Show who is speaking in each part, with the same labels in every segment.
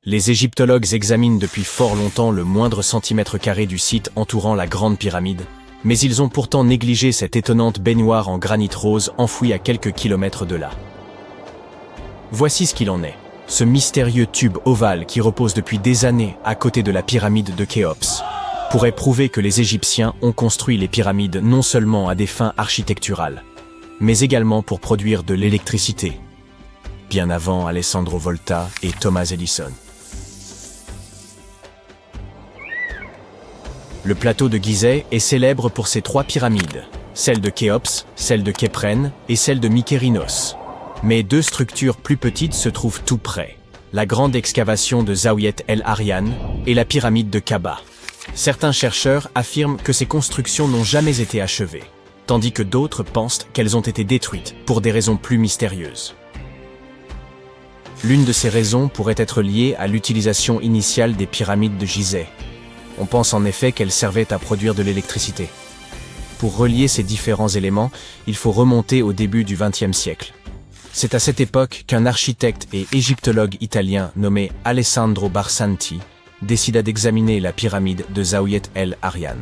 Speaker 1: Les égyptologues examinent depuis fort longtemps le moindre centimètre carré du site entourant la Grande Pyramide, mais ils ont pourtant négligé cette étonnante baignoire en granit rose enfouie à quelques kilomètres de là. Voici ce qu'il en est. Ce mystérieux tube ovale qui repose depuis des années à côté de la pyramide de Khéops pourrait prouver que les Égyptiens ont construit les pyramides non seulement à des fins architecturales, mais également pour produire de l'électricité, bien avant Alessandro Volta et Thomas Edison. Le plateau de Gizeh est célèbre pour ses 3 pyramides, celle de Khéops, celle de Khéphren et celle de Mykérinos. Mais 2 structures plus petites se trouvent tout près, la grande excavation de Zawiet El Aryan et la pyramide de Kaba. Certains chercheurs affirment que ces constructions n'ont jamais été achevées, tandis que d'autres pensent qu'elles ont été détruites pour des raisons plus mystérieuses. L'une de ces raisons pourrait être liée à l'utilisation initiale des pyramides de Gizeh. On pense en effet qu'elles servaient à produire de l'électricité. Pour relier ces différents éléments, il faut remonter au début du XXe siècle. C'est à cette époque qu'un architecte et égyptologue italien nommé Alessandro Barsanti décida d'examiner la pyramide de Zawiet El Aryan.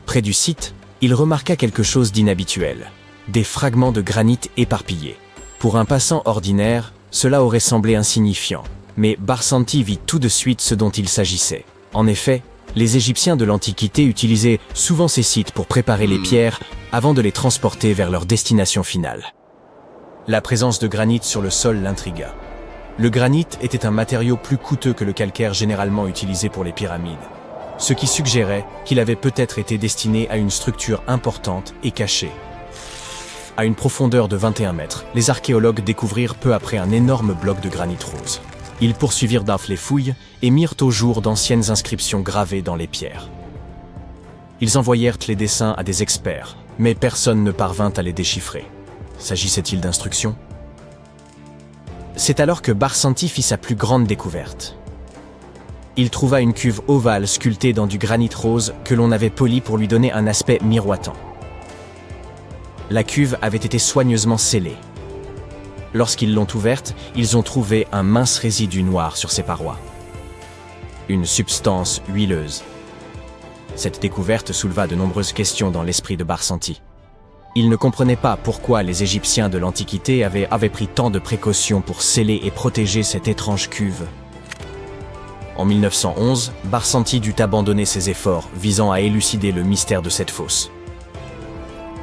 Speaker 1: Près du site, il remarqua quelque chose d'inhabituel, des fragments de granit éparpillés. Pour un passant ordinaire, cela aurait semblé insignifiant, mais Barsanti vit tout de suite ce dont il s'agissait. En effet, les Égyptiens de l'Antiquité utilisaient souvent ces sites pour préparer les pierres avant de les transporter vers leur destination finale. La présence de granit sur le sol l'intrigua. Le granit était un matériau plus coûteux que le calcaire généralement utilisé pour les pyramides, ce qui suggérait qu'il avait peut-être été destiné à une structure importante et cachée. À une profondeur de 21 mètres, les archéologues découvrirent peu après un énorme bloc de granit rose. Ils poursuivirent les fouilles et mirent au jour d'anciennes inscriptions gravées dans les pierres. Ils envoyèrent les dessins à des experts, mais personne ne parvint à les déchiffrer. S'agissait-il d'instructions? C'est alors que Barsanti fit sa plus grande découverte. Il trouva une cuve ovale sculptée dans du granit rose que l'on avait poli pour lui donner un aspect miroitant. La cuve avait été soigneusement scellée. Lorsqu'ils l'ont ouverte, ils ont trouvé un mince résidu noir sur ses parois. Une substance huileuse. Cette découverte souleva de nombreuses questions dans l'esprit de Barsanti. Il ne comprenait pas pourquoi les Égyptiens de l'Antiquité avaient pris tant de précautions pour sceller et protéger cette étrange cuve. En 1911, Barsanti dut abandonner ses efforts visant à élucider le mystère de cette fosse.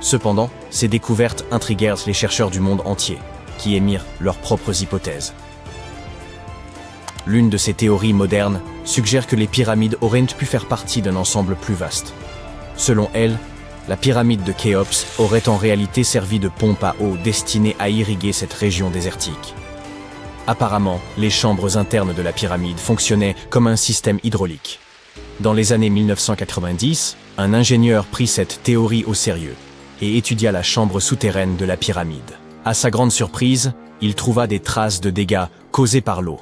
Speaker 1: Cependant, ces découvertes intriguèrent les chercheurs du monde entier, qui émirent leurs propres hypothèses. L'une de ces théories modernes suggère que les pyramides auraient pu faire partie d'un ensemble plus vaste. Selon elle, la pyramide de Khéops aurait en réalité servi de pompe à eau destinée à irriguer cette région désertique. Apparemment, les chambres internes de la pyramide fonctionnaient comme un système hydraulique. Dans les années 1990, un ingénieur prit cette théorie au sérieux et étudia la chambre souterraine de la pyramide. À sa grande surprise, il trouva des traces de dégâts causés par l'eau.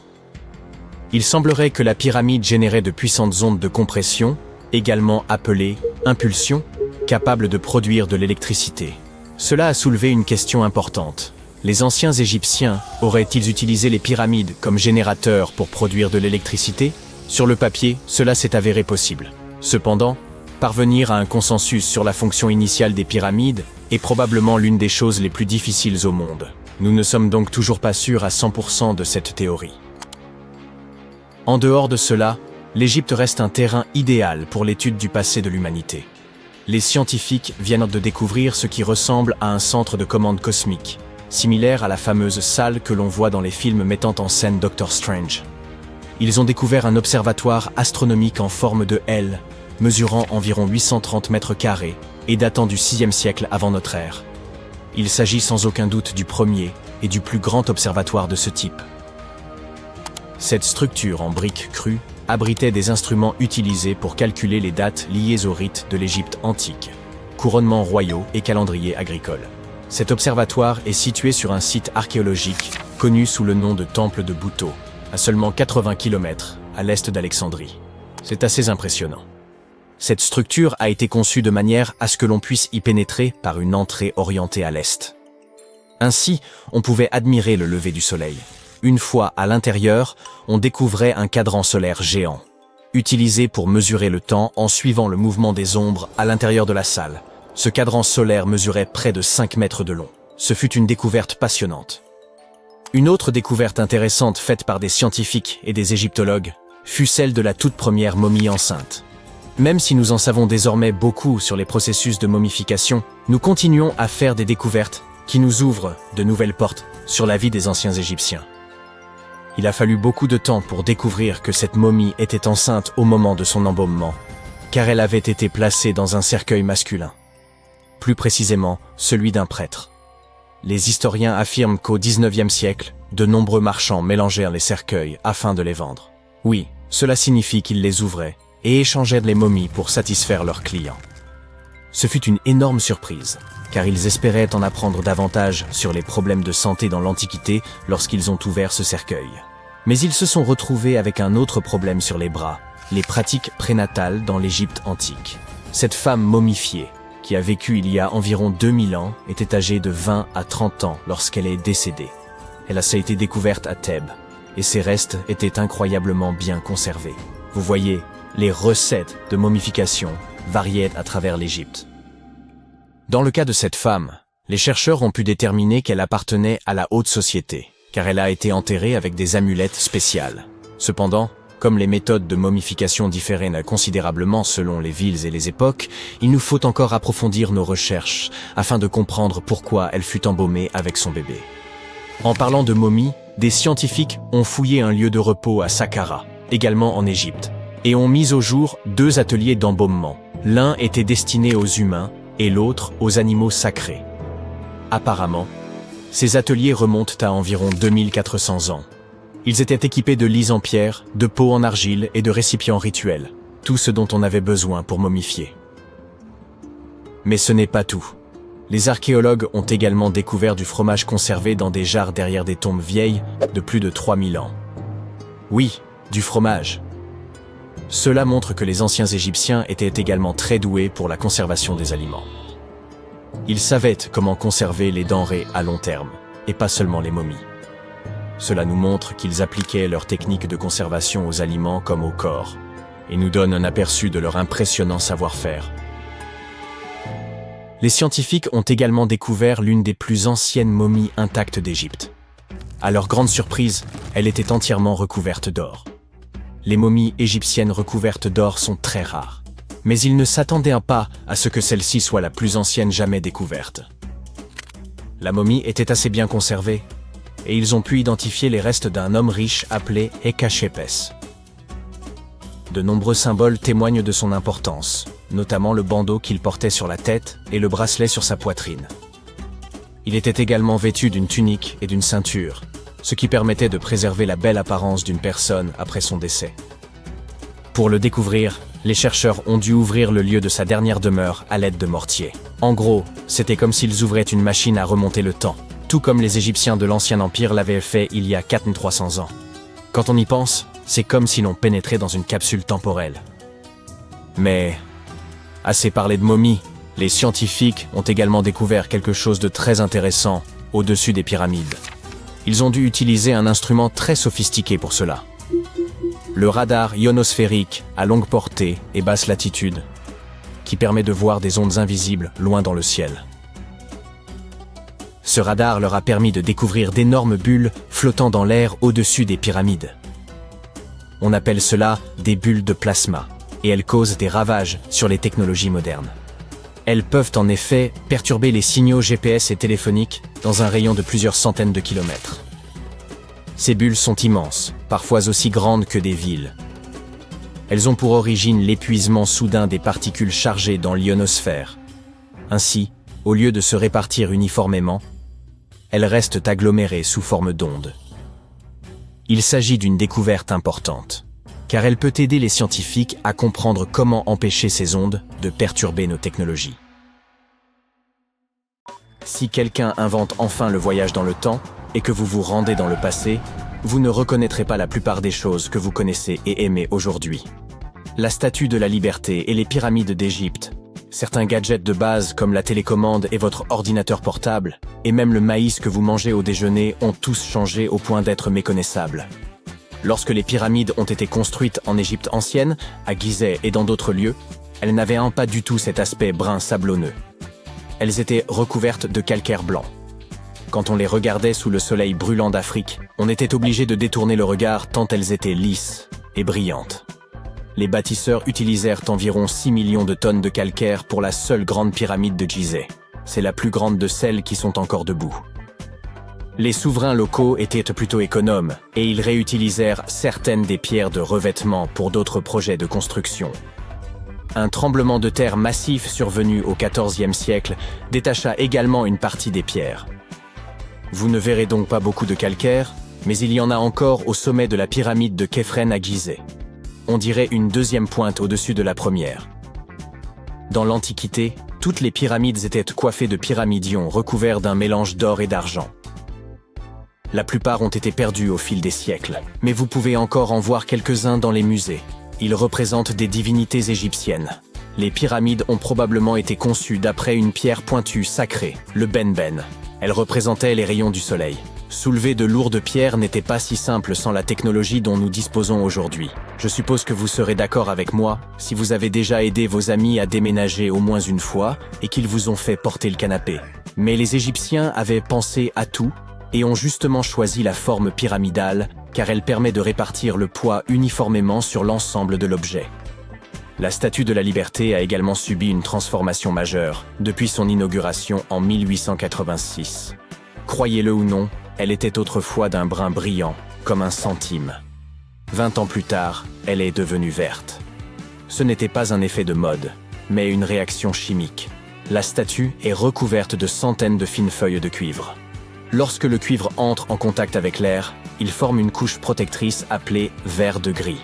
Speaker 1: Il semblerait que la pyramide générait de puissantes ondes de compression, également appelées impulsions, capables de produire de l'électricité. Cela a soulevé une question importante. Les anciens Égyptiens auraient-ils utilisé les pyramides comme générateurs pour produire de l'électricité? Sur le papier, cela s'est avéré possible. Cependant, parvenir à un consensus sur la fonction initiale des pyramides est probablement l'une des choses les plus difficiles au monde. Nous ne sommes donc toujours pas sûrs à 100% de cette théorie. En dehors de cela, l'Égypte reste un terrain idéal pour l'étude du passé de l'humanité. Les scientifiques viennent de découvrir ce qui ressemble à un centre de commande cosmique, similaire à la fameuse salle que l'on voit dans les films mettant en scène Doctor Strange. Ils ont découvert un observatoire astronomique en forme de L, mesurant environ 830 mètres carrés et datant du VIe siècle avant notre ère. Il s'agit sans aucun doute du premier et du plus grand observatoire de ce type. Cette structure en briques crues abritait des instruments utilisés pour calculer les dates liées aux rites de l'Égypte antique, couronnements royaux et calendrier agricole. Cet observatoire est situé sur un site archéologique connu sous le nom de Temple de Bouto, à seulement 80 km à l'est d'Alexandrie. C'est assez impressionnant. Cette structure a été conçue de manière à ce que l'on puisse y pénétrer par une entrée orientée à l'est. Ainsi, on pouvait admirer le lever du soleil. Une fois à l'intérieur, on découvrait un cadran solaire géant, utilisé pour mesurer le temps en suivant le mouvement des ombres à l'intérieur de la salle. Ce cadran solaire mesurait près de 5 mètres de long. Ce fut une découverte passionnante. Une autre découverte intéressante faite par des scientifiques et des égyptologues fut celle de la toute première momie enceinte. Même si nous en savons désormais beaucoup sur les processus de momification, nous continuons à faire des découvertes qui nous ouvrent de nouvelles portes sur la vie des anciens Égyptiens. Il a fallu beaucoup de temps pour découvrir que cette momie était enceinte au moment de son embaumement, car elle avait été placée dans un cercueil masculin. Plus précisément, celui d'un prêtre. Les historiens affirment qu'au XIXe siècle, de nombreux marchands mélangèrent les cercueils afin de les vendre. Oui, cela signifie qu'ils les ouvraient et échangèrent les momies pour satisfaire leurs clients. Ce fut une énorme surprise, car ils espéraient en apprendre davantage sur les problèmes de santé dans l'Antiquité lorsqu'ils ont ouvert ce cercueil. Mais ils se sont retrouvés avec un autre problème sur les bras, les pratiques prénatales dans l'Égypte antique. Cette femme momifiée, qui a vécu il y a environ 2000 ans, était âgée de 20 à 30 ans lorsqu'elle est décédée. Elle a été découverte à Thèbes, et ses restes étaient incroyablement bien conservés. Vous voyez, les recettes de momification variaient à travers l'Égypte. Dans le cas de cette femme, les chercheurs ont pu déterminer qu'elle appartenait à la haute société, car elle a été enterrée avec des amulettes spéciales. Cependant, comme les méthodes de momification différaient considérablement selon les villes et les époques, il nous faut encore approfondir nos recherches afin de comprendre pourquoi elle fut embaumée avec son bébé. En parlant de momies, des scientifiques ont fouillé un lieu de repos à Saqqara, également en Égypte, et ont mis au jour 2 ateliers d'embaumement. L'un était destiné aux humains et l'autre aux animaux sacrés. Apparemment, ces ateliers remontent à environ 2400 ans. Ils étaient équipés de lits en pierre, de pots en argile et de récipients rituels, tout ce dont on avait besoin pour momifier. Mais ce n'est pas tout. Les archéologues ont également découvert du fromage conservé dans des jarres derrière des tombes vieilles de plus de 3000 ans. Oui, du fromage. Cela montre que les anciens Égyptiens étaient également très doués pour la conservation des aliments. Ils savaient comment conserver les denrées à long terme, et pas seulement les momies. Cela nous montre qu'ils appliquaient leurs techniques de conservation aux aliments comme au corps, et nous donne un aperçu de leur impressionnant savoir-faire. Les scientifiques ont également découvert l'une des plus anciennes momies intactes d'Égypte. À leur grande surprise, elle était entièrement recouverte d'or. Les momies égyptiennes recouvertes d'or sont très rares, mais ils ne s'attendaient pas à ce que celle-ci soit la plus ancienne jamais découverte. La momie était assez bien conservée, et ils ont pu identifier les restes d'un homme riche appelé Hekashepes. De nombreux symboles témoignent de son importance, notamment le bandeau qu'il portait sur la tête et le bracelet sur sa poitrine. Il était également vêtu d'une tunique et d'une ceinture, ce qui permettait de préserver la belle apparence d'une personne après son décès. Pour le découvrir, les chercheurs ont dû ouvrir le lieu de sa dernière demeure à l'aide de mortiers. En gros, c'était comme s'ils ouvraient une machine à remonter le temps, tout comme les Égyptiens de l'Ancien Empire l'avaient fait il y a 4300 ans. Quand on y pense, c'est comme si l'on pénétrait dans une capsule temporelle. Mais, assez parlé de momies, les scientifiques ont également découvert quelque chose de très intéressant au-dessus des pyramides. Ils ont dû utiliser un instrument très sophistiqué pour cela. Le radar ionosphérique à longue portée et basse latitude, qui permet de voir des ondes invisibles loin dans le ciel. Ce radar leur a permis de découvrir d'énormes bulles flottant dans l'air au-dessus des pyramides. On appelle cela des bulles de plasma, et elles causent des ravages sur les technologies modernes. Elles peuvent en effet perturber les signaux GPS et téléphoniques dans un rayon de plusieurs centaines de kilomètres. Ces bulles sont immenses, parfois aussi grandes que des villes. Elles ont pour origine l'épuisement soudain des particules chargées dans l'ionosphère. Ainsi, au lieu de se répartir uniformément, elles restent agglomérées sous forme d'ondes. Il s'agit d'une découverte importante, car elle peut aider les scientifiques à comprendre comment empêcher ces ondes de perturber nos technologies. Si quelqu'un invente enfin le voyage dans le temps et que vous vous rendez dans le passé, vous ne reconnaîtrez pas la plupart des choses que vous connaissez et aimez aujourd'hui. La Statue de la Liberté et les pyramides d'Égypte Certains gadgets de base comme la télécommande et votre ordinateur portable, et même le maïs que vous mangez au déjeuner ont tous changé au point d'être méconnaissables. Lorsque les pyramides ont été construites en Égypte ancienne, à Gizeh et dans d'autres lieux, elles n'avaient pas du tout cet aspect brun sablonneux. Elles étaient recouvertes de calcaire blanc. Quand on les regardait sous le soleil brûlant d'Afrique, on était obligé de détourner le regard tant elles étaient lisses et brillantes. Les bâtisseurs utilisèrent environ 6 millions de tonnes de calcaire pour la seule grande pyramide de Gizeh. C'est la plus grande de celles qui sont encore debout. Les souverains locaux étaient plutôt économes et ils réutilisèrent certaines des pierres de revêtement pour d'autres projets de construction. Un tremblement de terre massif survenu au XIVe siècle détacha également une partie des pierres. Vous ne verrez donc pas beaucoup de calcaire, mais il y en a encore au sommet de la pyramide de Khéphren à Gizeh. On dirait une deuxième pointe au-dessus de la première. Dans l'Antiquité, toutes les pyramides étaient coiffées de pyramidions recouverts d'un mélange d'or et d'argent. La plupart ont été perdus au fil des siècles, mais vous pouvez encore en voir quelques-uns dans les musées. Ils représentent des divinités égyptiennes. Les pyramides ont probablement été conçues d'après une pierre pointue sacrée, le benben. Elle représentait les rayons du soleil. Soulever de lourdes pierres n'était pas si simple sans la technologie dont nous disposons aujourd'hui. Je suppose que vous serez d'accord avec moi si vous avez déjà aidé vos amis à déménager au moins une fois et qu'ils vous ont fait porter le canapé. Mais les Égyptiens avaient pensé à tout et ont justement choisi la forme pyramidale car elle permet de répartir le poids uniformément sur l'ensemble de l'objet. La Statue de la Liberté a également subi une transformation majeure depuis son inauguration en 1886. Croyez-le ou non, elle était autrefois d'un brun brillant, comme un centime. 20 ans plus tard, elle est devenue verte. Ce n'était pas un effet de mode, mais une réaction chimique. La statue est recouverte de centaines de fines feuilles de cuivre. Lorsque le cuivre entre en contact avec l'air, il forme une couche protectrice appelée verre de gris.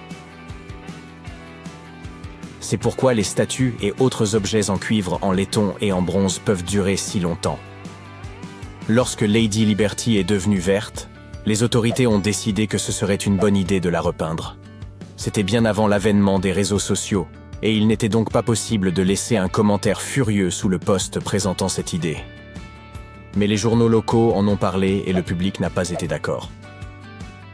Speaker 1: C'est pourquoi les statues et autres objets en cuivre, en laiton et en bronze peuvent durer si longtemps. Lorsque Lady Liberty est devenue verte, les autorités ont décidé que ce serait une bonne idée de la repeindre. C'était bien avant l'avènement des réseaux sociaux, et il n'était donc pas possible de laisser un commentaire furieux sous le post présentant cette idée. Mais les journaux locaux en ont parlé et le public n'a pas été d'accord.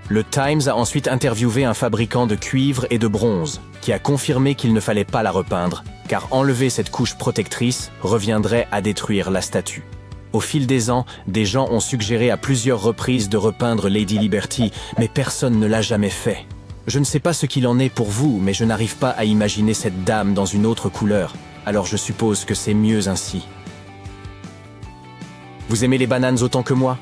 Speaker 1: Le Times a ensuite interviewé un fabricant de cuivre et de bronze, qui a confirmé qu'il ne fallait pas la repeindre, car enlever cette couche protectrice reviendrait à détruire la statue. Au fil des ans, des gens ont suggéré à plusieurs reprises de repeindre Lady Liberty, mais personne ne l'a jamais fait. Je ne sais pas ce qu'il en est pour vous, mais je n'arrive pas à imaginer cette dame dans une autre couleur, alors je suppose que c'est mieux ainsi. Vous aimez les bananes autant que moi?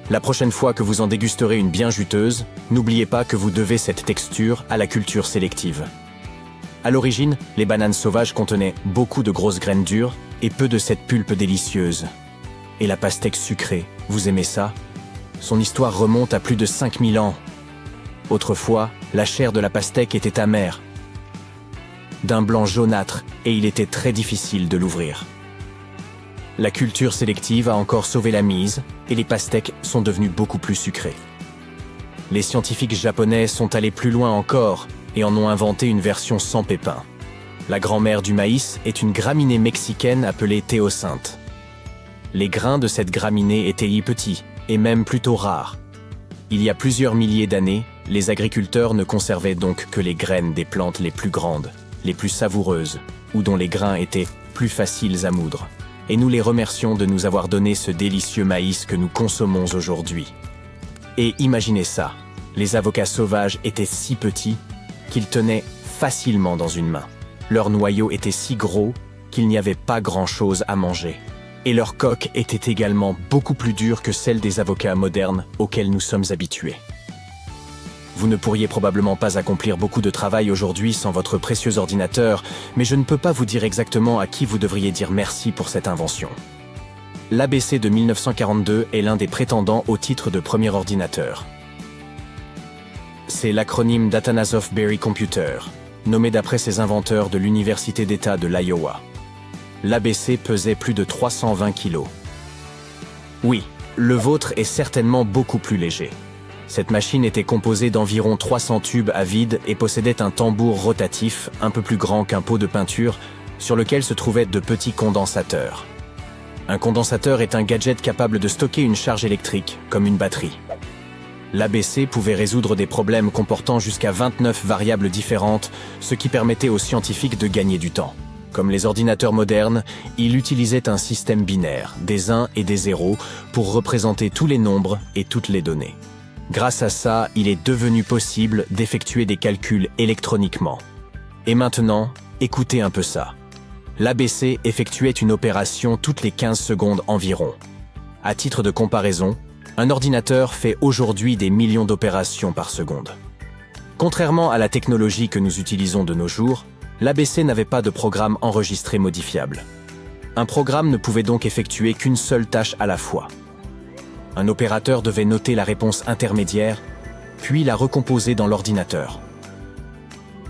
Speaker 1: La prochaine fois que vous en dégusterez une bien juteuse, n'oubliez pas que vous devez cette texture à la culture sélective. À l'origine, les bananes sauvages contenaient beaucoup de grosses graines dures et peu de cette pulpe délicieuse. Et la pastèque sucrée, vous aimez ça? Son histoire remonte à plus de 5000 ans. Autrefois, la chair de la pastèque était amère, d'un blanc jaunâtre, et il était très difficile de l'ouvrir. La culture sélective a encore sauvé la mise, et les pastèques sont devenues beaucoup plus sucrées. Les scientifiques japonais sont allés plus loin encore, et en ont inventé une version sans pépins. La grand-mère du maïs est une graminée mexicaine appelée théocinthe. Les grains de cette graminée étaient petits, et même plutôt rares. Il y a plusieurs milliers d'années, les agriculteurs ne conservaient donc que les graines des plantes les plus grandes, les plus savoureuses, ou dont les grains étaient plus faciles à moudre. Et nous les remercions de nous avoir donné ce délicieux maïs que nous consommons aujourd'hui. Et imaginez ça, les avocats sauvages étaient si petits qu'ils tenaient facilement dans une main. Leur noyau était si gros qu'il n'y avait pas grand-chose à manger. Et leur coque était également beaucoup plus dure que celle des avocats modernes auxquels nous sommes habitués. Vous ne pourriez probablement pas accomplir beaucoup de travail aujourd'hui sans votre précieux ordinateur, mais je ne peux pas vous dire exactement à qui vous devriez dire merci pour cette invention. L'ABC de 1942 est l'un des prétendants au titre de premier ordinateur. C'est l'acronyme d'Atanasoff Berry Computer, nommé d'après ses inventeurs de l'Université d'État de l'Iowa. L'ABC pesait plus de 320 kg. Oui, le vôtre est certainement beaucoup plus léger. Cette machine était composée d'environ 300 tubes à vide et possédait un tambour rotatif un peu plus grand qu'un pot de peinture, sur lequel se trouvaient de petits condensateurs. Un condensateur est un gadget capable de stocker une charge électrique, comme une batterie. L'ABC pouvait résoudre des problèmes comportant jusqu'à 29 variables différentes, ce qui permettait aux scientifiques de gagner du temps. Comme les ordinateurs modernes, il utilisait un système binaire, des 1 et des 0, pour représenter tous les nombres et toutes les données. Grâce à ça, il est devenu possible d'effectuer des calculs électroniquement. Et maintenant, écoutez un peu ça. L'ABC effectuait une opération toutes les 15 secondes environ. À titre de comparaison, un ordinateur fait aujourd'hui des millions d'opérations par seconde. Contrairement à la technologie que nous utilisons de nos jours, l'ABC n'avait pas de programme enregistré modifiable. Un programme ne pouvait donc effectuer qu'une seule tâche à la fois. Un opérateur devait noter la réponse intermédiaire, puis la recomposer dans l'ordinateur.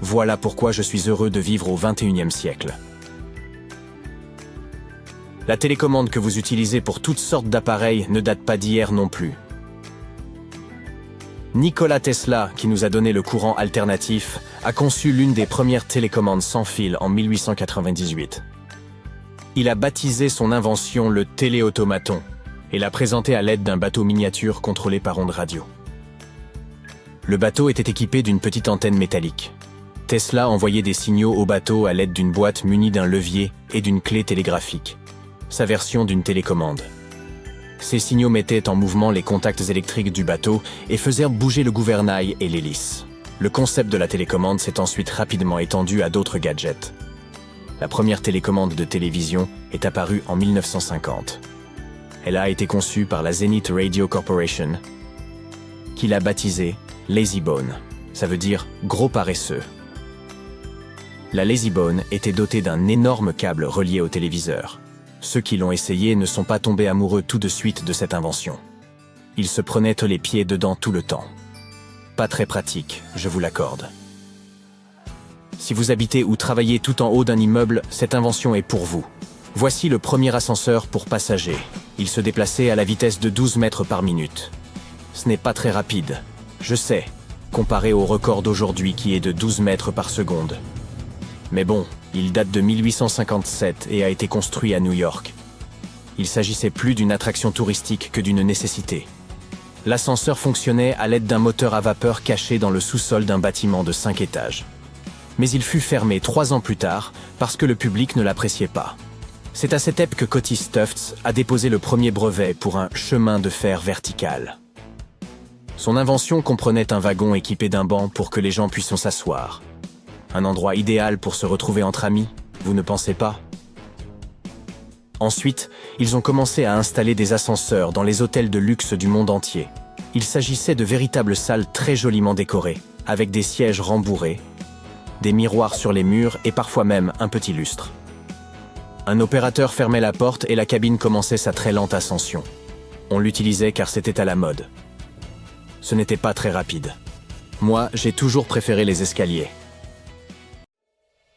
Speaker 1: Voilà pourquoi je suis heureux de vivre au XXIe siècle. La télécommande que vous utilisez pour toutes sortes d'appareils ne date pas d'hier non plus. Nikola Tesla, qui nous a donné le courant alternatif, a conçu l'une des premières télécommandes sans fil en 1898. Il a baptisé son invention le téléautomaton et l'a présenté à l'aide d'un bateau miniature contrôlé par ondes radio. Le bateau était équipé d'une petite antenne métallique. Tesla envoyait des signaux au bateau à l'aide d'une boîte munie d'un levier et d'une clé télégraphique, sa version d'une télécommande. Ces signaux mettaient en mouvement les contacts électriques du bateau et faisaient bouger le gouvernail et l'hélice. Le concept de la télécommande s'est ensuite rapidement étendu à d'autres gadgets. La première télécommande de télévision est apparue en 1950. Elle a été conçue par la Zenith Radio Corporation, qui l'a baptisée Lazy Bone. Ça veut dire gros paresseux. La Lazy Bone était dotée d'un énorme câble relié au téléviseur. Ceux qui l'ont essayé ne sont pas tombés amoureux tout de suite de cette invention. Ils se prenaient les pieds dedans tout le temps. Pas très pratique, je vous l'accorde. Si vous habitez ou travaillez tout en haut d'un immeuble, cette invention est pour vous. Voici le premier ascenseur pour passagers. Il se déplaçait à la vitesse de 12 mètres par minute. Ce n'est pas très rapide, je sais, comparé au record d'aujourd'hui qui est de 12 mètres par seconde. Mais bon, il date de 1857 et a été construit à New York. Il s'agissait plus d'une attraction touristique que d'une nécessité. L'ascenseur fonctionnait à l'aide d'un moteur à vapeur caché dans le sous-sol d'un bâtiment de 5 étages. Mais il fut fermé 3 ans plus tard parce que le public ne l'appréciait pas. C'est à cette époque que Otis Tufts a déposé le premier brevet pour un chemin de fer vertical. Son invention comprenait un wagon équipé d'un banc pour que les gens puissent s'asseoir. Un endroit idéal pour se retrouver entre amis, vous ne pensez pas? Ensuite, ils ont commencé à installer des ascenseurs dans les hôtels de luxe du monde entier. Il s'agissait de véritables salles très joliment décorées, avec des sièges rembourrés, des miroirs sur les murs et parfois même un petit lustre. Un opérateur fermait la porte et la cabine commençait sa très lente ascension. On l'utilisait car c'était à la mode. Ce n'était pas très rapide. Moi, j'ai toujours préféré les escaliers.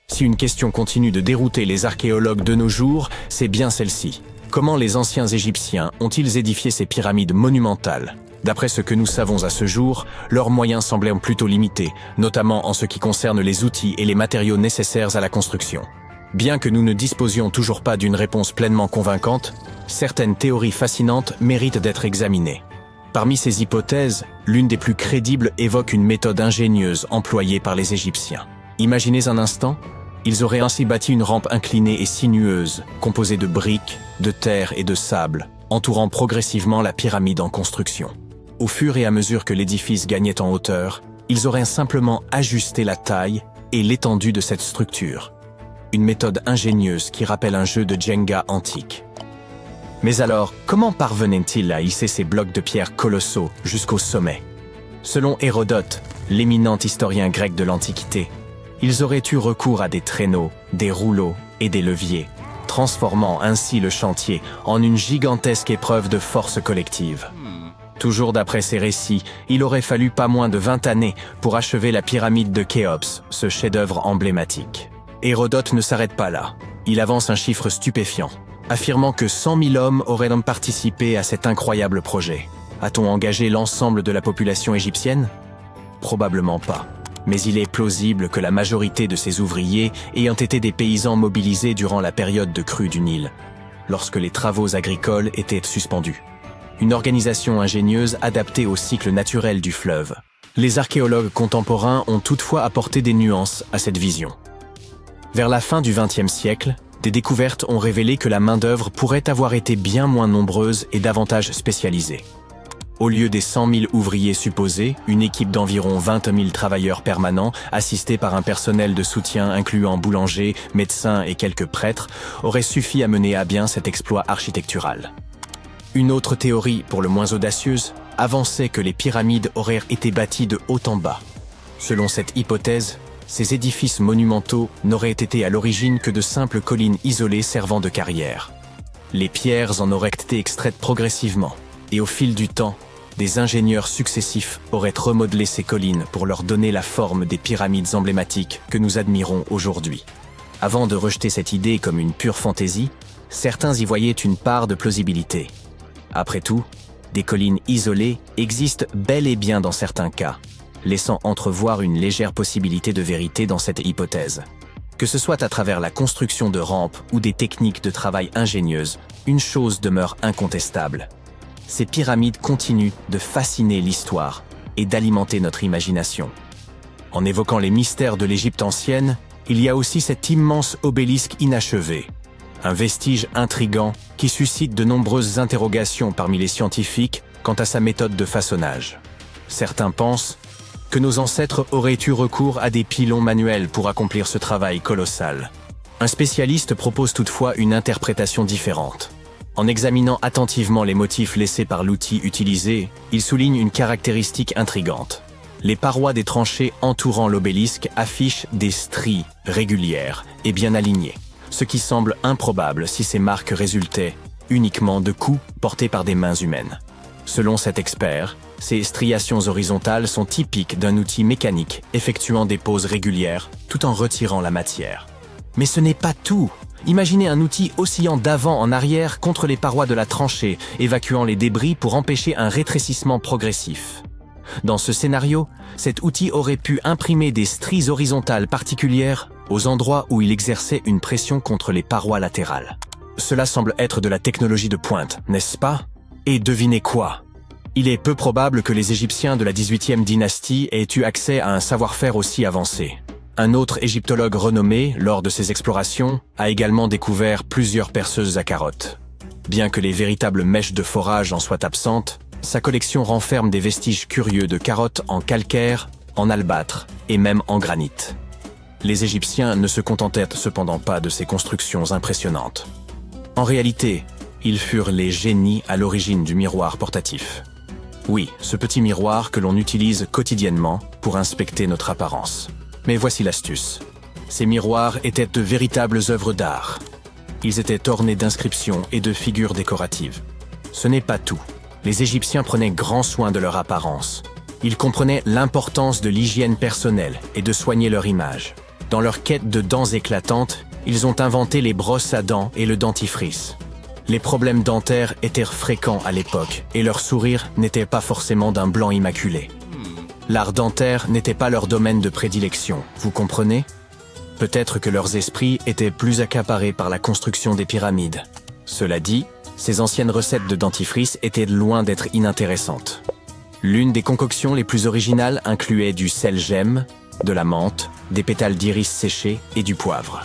Speaker 1: Si une question continue de dérouter les archéologues de nos jours, c'est bien celle-ci. Comment les anciens Égyptiens ont-ils édifié ces pyramides monumentales? D'après ce que nous savons à ce jour, leurs moyens semblaient plutôt limités, notamment en ce qui concerne les outils et les matériaux nécessaires à la construction. Bien que nous ne disposions toujours pas d'une réponse pleinement convaincante, certaines théories fascinantes méritent d'être examinées. Parmi ces hypothèses, l'une des plus crédibles évoque une méthode ingénieuse employée par les Égyptiens. Imaginez un instant, ils auraient ainsi bâti une rampe inclinée et sinueuse, composée de briques, de terre et de sable, entourant progressivement la pyramide en construction. Au fur et à mesure que l'édifice gagnait en hauteur, ils auraient simplement ajusté la taille et l'étendue de cette structure. Une méthode ingénieuse qui rappelle un jeu de Jenga antique. Mais alors, comment parvenaient-ils à hisser ces blocs de pierre colossaux jusqu'au sommet? Selon Hérodote, l'éminent historien grec de l'Antiquité, ils auraient eu recours à des traîneaux, des rouleaux et des leviers, transformant ainsi le chantier en une gigantesque épreuve de force collective. Toujours d'après ces récits, il aurait fallu pas moins de 20 années pour achever la pyramide de Khéops, ce chef-d'œuvre emblématique. Hérodote ne s'arrête pas là. Il avance un chiffre stupéfiant, affirmant que 100 000 hommes auraient donc participé à cet incroyable projet. A-t-on engagé l'ensemble de la population égyptienne? Probablement pas. Mais il est plausible que la majorité de ces ouvriers ayant été des paysans mobilisés durant la période de crue du Nil, lorsque les travaux agricoles étaient suspendus. Une organisation ingénieuse adaptée au cycle naturel du fleuve. Les archéologues contemporains ont toutefois apporté des nuances à cette vision. Vers la fin du XXe siècle, des découvertes ont révélé que la main-d'œuvre pourrait avoir été bien moins nombreuse et davantage spécialisée. Au lieu des 100 000 ouvriers supposés, une équipe d'environ 20 000 travailleurs permanents, assistés par un personnel de soutien incluant boulangers, médecins et quelques prêtres, aurait suffi à mener à bien cet exploit architectural. Une autre théorie, pour le moins audacieuse, avançait que les pyramides auraient été bâties de haut en bas. Selon cette hypothèse, ces édifices monumentaux n'auraient été à l'origine que de simples collines isolées servant de carrières. Les pierres en auraient été extraites progressivement, et au fil du temps, des ingénieurs successifs auraient remodelé ces collines pour leur donner la forme des pyramides emblématiques que nous admirons aujourd'hui. Avant de rejeter cette idée comme une pure fantaisie, certains y voyaient une part de plausibilité. Après tout, des collines isolées existent bel et bien dans certains cas, laissant entrevoir une légère possibilité de vérité dans cette hypothèse. Que ce soit à travers la construction de rampes ou des techniques de travail ingénieuses, une chose demeure incontestable. Ces pyramides continuent de fasciner l'histoire et d'alimenter notre imagination. En évoquant les mystères de l'Égypte ancienne, il y a aussi cet immense obélisque inachevé, un vestige intrigant qui suscite de nombreuses interrogations parmi les scientifiques quant à sa méthode de façonnage. Certains pensent que nos ancêtres auraient eu recours à des pilons manuels pour accomplir ce travail colossal. Un spécialiste propose toutefois une interprétation différente. En examinant attentivement les motifs laissés par l'outil utilisé, il souligne une caractéristique intrigante. Les parois des tranchées entourant l'obélisque affichent des stries régulières et bien alignées, ce qui semble improbable si ces marques résultaient uniquement de coups portés par des mains humaines. Selon cet expert, ces striations horizontales sont typiques d'un outil mécanique effectuant des poses régulières tout en retirant la matière. Mais ce n'est pas tout. Imaginez un outil oscillant d'avant en arrière contre les parois de la tranchée, évacuant les débris pour empêcher un rétrécissement progressif. Dans ce scénario, cet outil aurait pu imprimer des stries horizontales particulières aux endroits où il exerçait une pression contre les parois latérales. Cela semble être de la technologie de pointe, n'est-ce pas? Et devinez quoi? Il est peu probable que les Égyptiens de la 18e dynastie aient eu accès à un savoir-faire aussi avancé. Un autre égyptologue renommé, lors de ses explorations, a également découvert plusieurs perceuses à carottes. Bien que les véritables mèches de forage en soient absentes, sa collection renferme des vestiges curieux de carottes en calcaire, en albâtre et même en granit. Les Égyptiens ne se contentèrent cependant pas de ces constructions impressionnantes. En réalité, ils furent les génies à l'origine du miroir portatif. Oui, ce petit miroir que l'on utilise quotidiennement pour inspecter notre apparence. Mais voici l'astuce. Ces miroirs étaient de véritables œuvres d'art. Ils étaient ornés d'inscriptions et de figures décoratives. Ce n'est pas tout. Les Égyptiens prenaient grand soin de leur apparence. Ils comprenaient l'importance de l'hygiène personnelle et de soigner leur image. Dans leur quête de dents éclatantes, ils ont inventé les brosses à dents et le dentifrice. Les problèmes dentaires étaient fréquents à l'époque et leur sourire n'était pas forcément d'un blanc immaculé. L'art dentaire n'était pas leur domaine de prédilection, vous comprenez? Peut-être que leurs esprits étaient plus accaparés par la construction des pyramides. Cela dit, ces anciennes recettes de dentifrice étaient loin d'être inintéressantes. L'une des concoctions les plus originales incluait du sel-gemme, de la menthe, des pétales d'iris séchés et du poivre.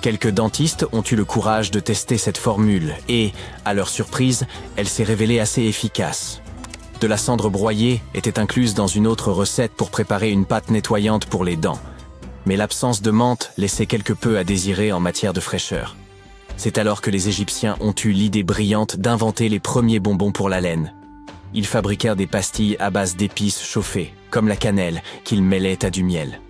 Speaker 1: Quelques dentistes ont eu le courage de tester cette formule et, à leur surprise, elle s'est révélée assez efficace. De la cendre broyée était incluse dans une autre recette pour préparer une pâte nettoyante pour les dents. Mais l'absence de menthe laissait quelque peu à désirer en matière de fraîcheur. C'est alors que les Égyptiens ont eu l'idée brillante d'inventer les premiers bonbons pour la laine. Ils fabriquèrent des pastilles à base d'épices chauffées, comme la cannelle, qu'ils mêlaient à du miel.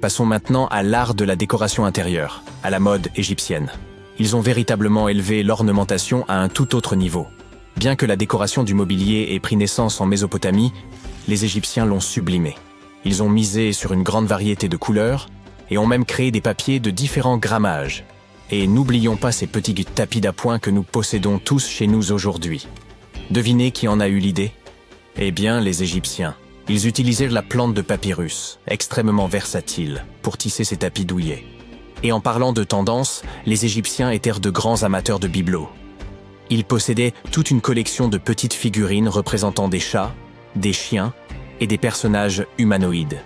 Speaker 1: Passons maintenant à l'art de la décoration intérieure, à la mode égyptienne. Ils ont véritablement élevé l'ornementation à un tout autre niveau. Bien que la décoration du mobilier ait pris naissance en Mésopotamie, les Égyptiens l'ont sublimée. Ils ont misé sur une grande variété de couleurs et ont même créé des papiers de différents grammages. Et n'oublions pas ces petits tapis d'appoint que nous possédons tous chez nous aujourd'hui. Devinez qui en a eu l'idée? Eh bien, les Égyptiens. Ils utilisèrent la plante de papyrus, extrêmement versatile, pour tisser ces tapis douillets. Et en parlant de tendance, les Égyptiens étaient de grands amateurs de bibelots. Ils possédaient toute une collection de petites figurines représentant des chats, des chiens et des personnages humanoïdes.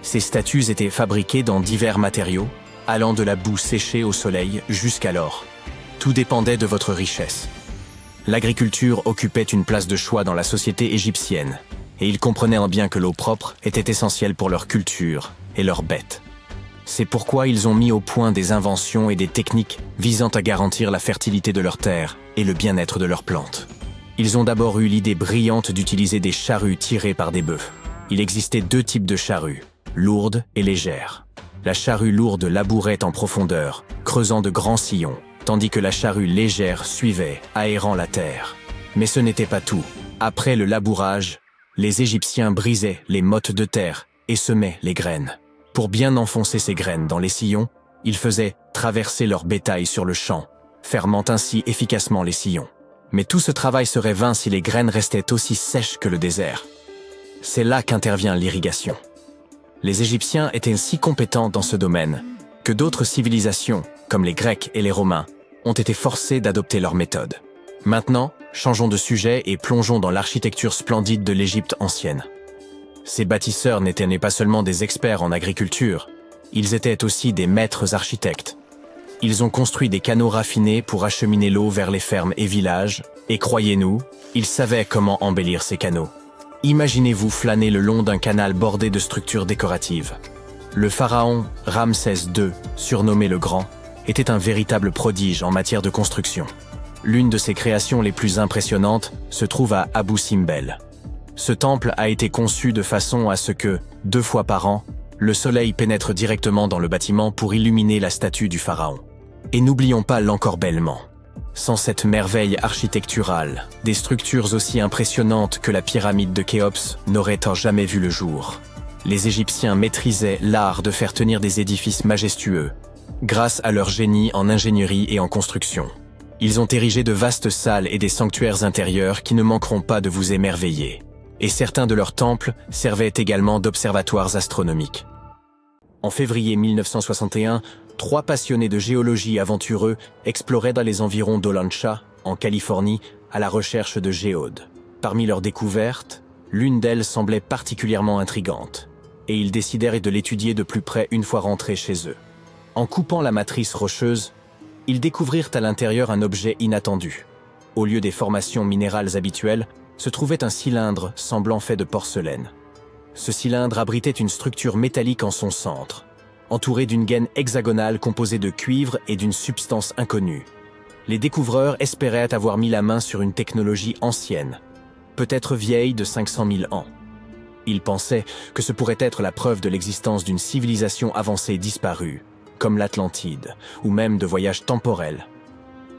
Speaker 1: Ces statues étaient fabriquées dans divers matériaux, allant de la boue séchée au soleil jusqu'à l'or. Tout dépendait de votre richesse. L'agriculture occupait une place de choix dans la société égyptienne, et ils comprenaient en bien que l'eau propre était essentielle pour leur culture et leurs bêtes. C'est pourquoi ils ont mis au point des inventions et des techniques visant à garantir la fertilité de leurs terres et le bien-être de leurs plantes. Ils ont d'abord eu l'idée brillante d'utiliser des charrues tirées par des bœufs. Il existait deux types de charrues, lourdes et légères. La charrue lourde labourait en profondeur, creusant de grands sillons, tandis que la charrue légère suivait, aérant la terre. Mais ce n'était pas tout. Après le labourage, les Égyptiens brisaient les mottes de terre et semaient les graines. Pour bien enfoncer ces graines dans les sillons, ils faisaient traverser leur bétail sur le champ, fermant ainsi efficacement les sillons. Mais tout ce travail serait vain si les graines restaient aussi sèches que le désert. C'est là qu'intervient l'irrigation. Les Égyptiens étaient si compétents dans ce domaine que d'autres civilisations, comme les Grecs et les Romains, ont été forcés d'adopter leur méthode. Maintenant, changeons de sujet et plongeons dans l'architecture splendide de l'Égypte ancienne. Ces bâtisseurs n'étaient pas seulement des experts en agriculture, ils étaient aussi des maîtres architectes. Ils ont construit des canaux raffinés pour acheminer l'eau vers les fermes et villages, et croyez-nous, ils savaient comment embellir ces canaux. Imaginez-vous flâner le long d'un canal bordé de structures décoratives. Le pharaon Ramsès II, surnommé le Grand, était un véritable prodige en matière de construction. L'une de ses créations les plus impressionnantes se trouve à Abou Simbel. Ce temple a été conçu de façon à ce que, 2 fois par an, le soleil pénètre directement dans le bâtiment pour illuminer la statue du pharaon. Et n'oublions pas l'encorbellement. Sans cette merveille architecturale, des structures aussi impressionnantes que la pyramide de Khéops n'auraient jamais vu le jour. Les Égyptiens maîtrisaient l'art de faire tenir des édifices majestueux, grâce à leur génie en ingénierie et en construction. Ils ont érigé de vastes salles et des sanctuaires intérieurs qui ne manqueront pas de vous émerveiller. Et certains de leurs temples servaient également d'observatoires astronomiques. En février 1961, 3 passionnés de géologie aventureux exploraient dans les environs d'Olancha, en Californie, à la recherche de géodes. Parmi leurs découvertes, l'une d'elles semblait particulièrement intrigante, et ils décidèrent de l'étudier de plus près une fois rentrés chez eux. En coupant la matrice rocheuse, ils découvrirent à l'intérieur un objet inattendu. Au lieu des formations minérales habituelles, se trouvait un cylindre semblant fait de porcelaine. Ce cylindre abritait une structure métallique en son centre, entourée d'une gaine hexagonale composée de cuivre et d'une substance inconnue. Les découvreurs espéraient avoir mis la main sur une technologie ancienne, peut-être vieille de 500 000 ans. Ils pensaient que ce pourrait être la preuve de l'existence d'une civilisation avancée disparue, comme l'Atlantide, ou même de voyages temporels.